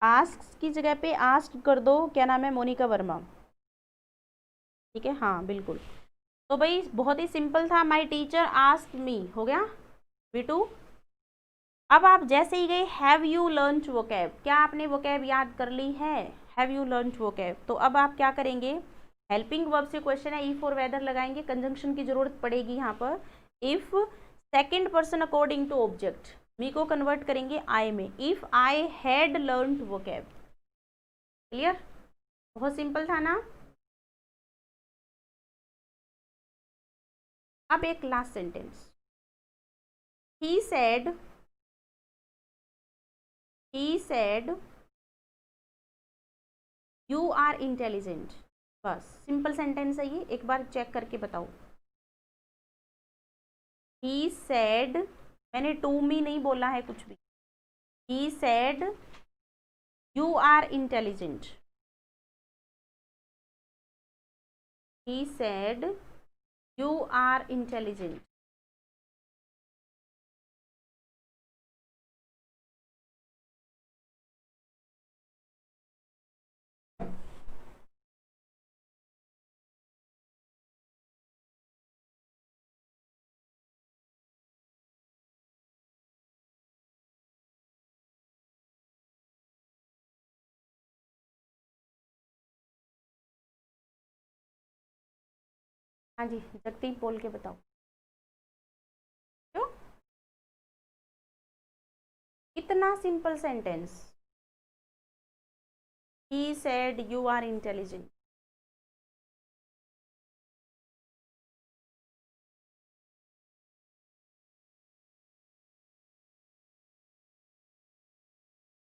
S1: आस्क की जगह पे आस्क कर दो, क्या नाम है, मोनिका वर्मा। ठीक है, हाँ बिल्कुल। तो भाई बहुत ही सिंपल था, माई टीचर आस्क मी, हो गया V2। अब आप जैसे ही गए हैव यू लर्न वोकैब, क्या आपने वोकैब याद कर ली है? हैव यू लर्न वोकैब, तो अब आप क्या करेंगे, हेल्पिंग वर्ब से क्वेश्चन है, इफ और वेदर लगाएंगे, कंजंक्शन की जरूरत पड़ेगी यहाँ पर। If second person according to object, me को कन्वर्ट करेंगे आई में, if I had learn vocab. Clear? बहुत सिंपल था ना। अब एक last sentence, he said, he said you are intelligent. बस सिंपल सेंटेंस है ये, एक बार चेक करके बताओ। ही सेड, मैंने टू मी नहीं बोला है कुछ भी। He said you are intelligent. He said you are intelligent. हाँ जी जगदीप बोल के बताओ क्यों, इतना simple sentence, he said you are intelligent.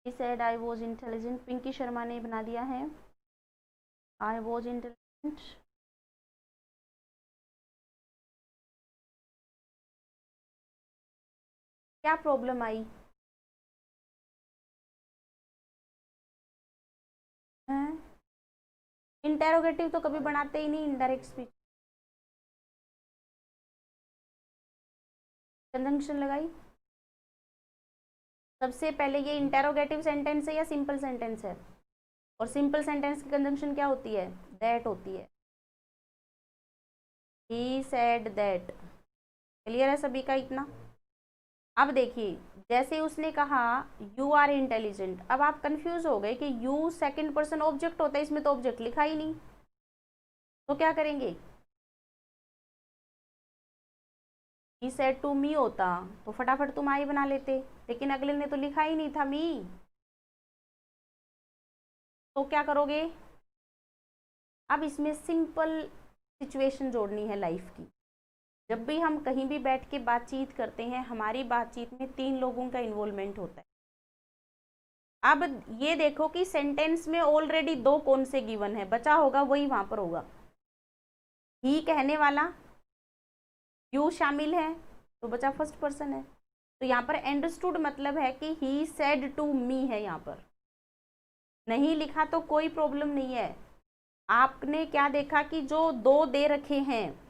S1: He said I was intelligent, Pinky Sharma ने बना दिया है आई वॉज इंटेलिजेंट। क्या प्रॉब्लम आई है, इंटेरोगेटिव तो कभी बनाते ही नहीं, इनडायरेक्ट स्पीच। कंजंक्शन लगाई, सबसे पहले ये इंटेरोगेटिव सेंटेंस है या सिंपल सेंटेंस है, और सिंपल सेंटेंस की कंजंक्शन क्या होती है, दैट होती है। ही सेड दैट, क्लियर है सभी का इतना। अब देखिए जैसे उसने कहा यू आर इंटेलिजेंट, अब आप कंफ्यूज हो गए कि यू सेकंड पर्सन ऑब्जेक्ट होता है, इसमें तो ऑब्जेक्ट लिखा ही नहीं, तो क्या करेंगे, ही सेड टू मी होता तो फटाफट तुम आई बना लेते, लेकिन अगले ने तो लिखा ही नहीं था मी, तो क्या करोगे, अब इसमें सिंपल सिचुएशन जोड़नी है लाइफ की। जब भी हम कहीं भी बैठ के बातचीत करते हैं, हमारी बातचीत में 3 लोगों का इन्वॉल्वमेंट होता है। अब ये देखो कि सेंटेंस में ऑलरेडी 2 कौन से गिवन है, बचा होगा वही वहां पर होगा, ही कहने वाला, यू शामिल है, तो बचा फर्स्ट पर्सन है, तो यहाँ पर अंडरस्टूड मतलब है कि ही सेड टू मी है, यहाँ पर नहीं लिखा तो कोई प्रॉब्लम नहीं है। आपने क्या देखा कि जो 2 दे रखे हैं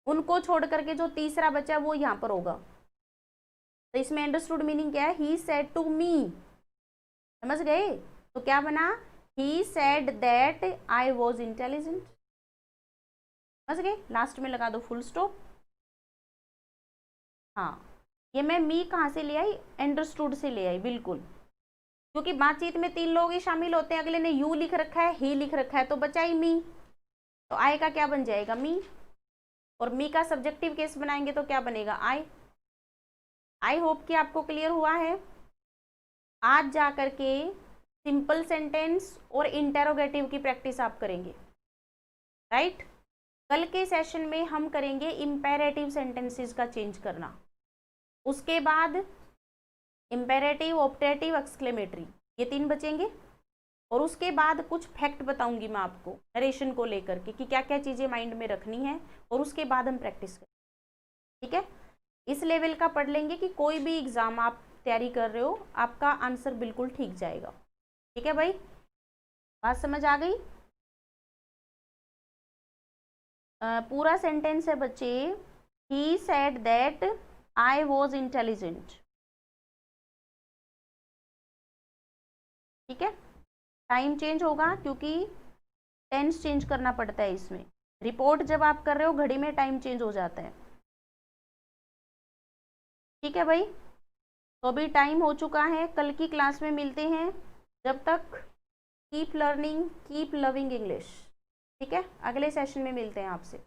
S1: उनको छोड़ करके जो तीसरा बचा वो यहाँ पर होगा, तो इसमें अंडरस्टूड मीनिंग क्या है, ही सेड टू मी, समझ गए, तो क्या बना, he said that I was intelligent, समझ गए, लास्ट में लगा दो फुल स्टॉप। हाँ ये मैं मी कहाँ से ले आई, अंडरस्टूड से ले आई, बिल्कुल, क्योंकि बातचीत में 3 लोग ही शामिल होते हैं, अगले ने यू लिख रखा है, ही लिख रखा है, तो बचा ही मी, तो आई का क्या बन जाएगा, मी, और मी का सब्जेक्टिव केस बनाएंगे तो क्या बनेगा, आई होप कि आपको क्लियर हुआ है। आज जा करके सिंपल सेंटेंस और इंटेरोगेटिव की प्रैक्टिस आप करेंगे, राइट। कल के सेशन में हम करेंगे इंपेरेटिव सेंटेंसेस का चेंज करना, उसके बाद इंपेरेटिव, ऑप्टेटिव, एक्सक्लेमेटरी, ये 3 बचेंगे, और उसके बाद कुछ फैक्ट बताऊंगी मैं आपको नरेशन को लेकर के कि क्या क्या चीजें माइंड में रखनी है, और उसके बाद हम प्रैक्टिस करें, ठीक है। इस लेवल का पढ़ लेंगे कि कोई भी एग्जाम आप तैयारी कर रहे हो आपका आंसर बिल्कुल ठीक जाएगा, ठीक है भाई, बात समझ आ गई। पूरा सेंटेंस है बच्चे, he said that I was intelligent, ठीक है। टाइम चेंज होगा क्योंकि टेंस चेंज करना पड़ता है इसमें, रिपोर्ट जब आप कर रहे हो घड़ी में टाइम चेंज हो जाता है, ठीक है भाई। तो अभी टाइम हो चुका है, कल की क्लास में मिलते हैं, जब तक keep learning, keep loving English, ठीक है, अगले सेशन में मिलते हैं आपसे।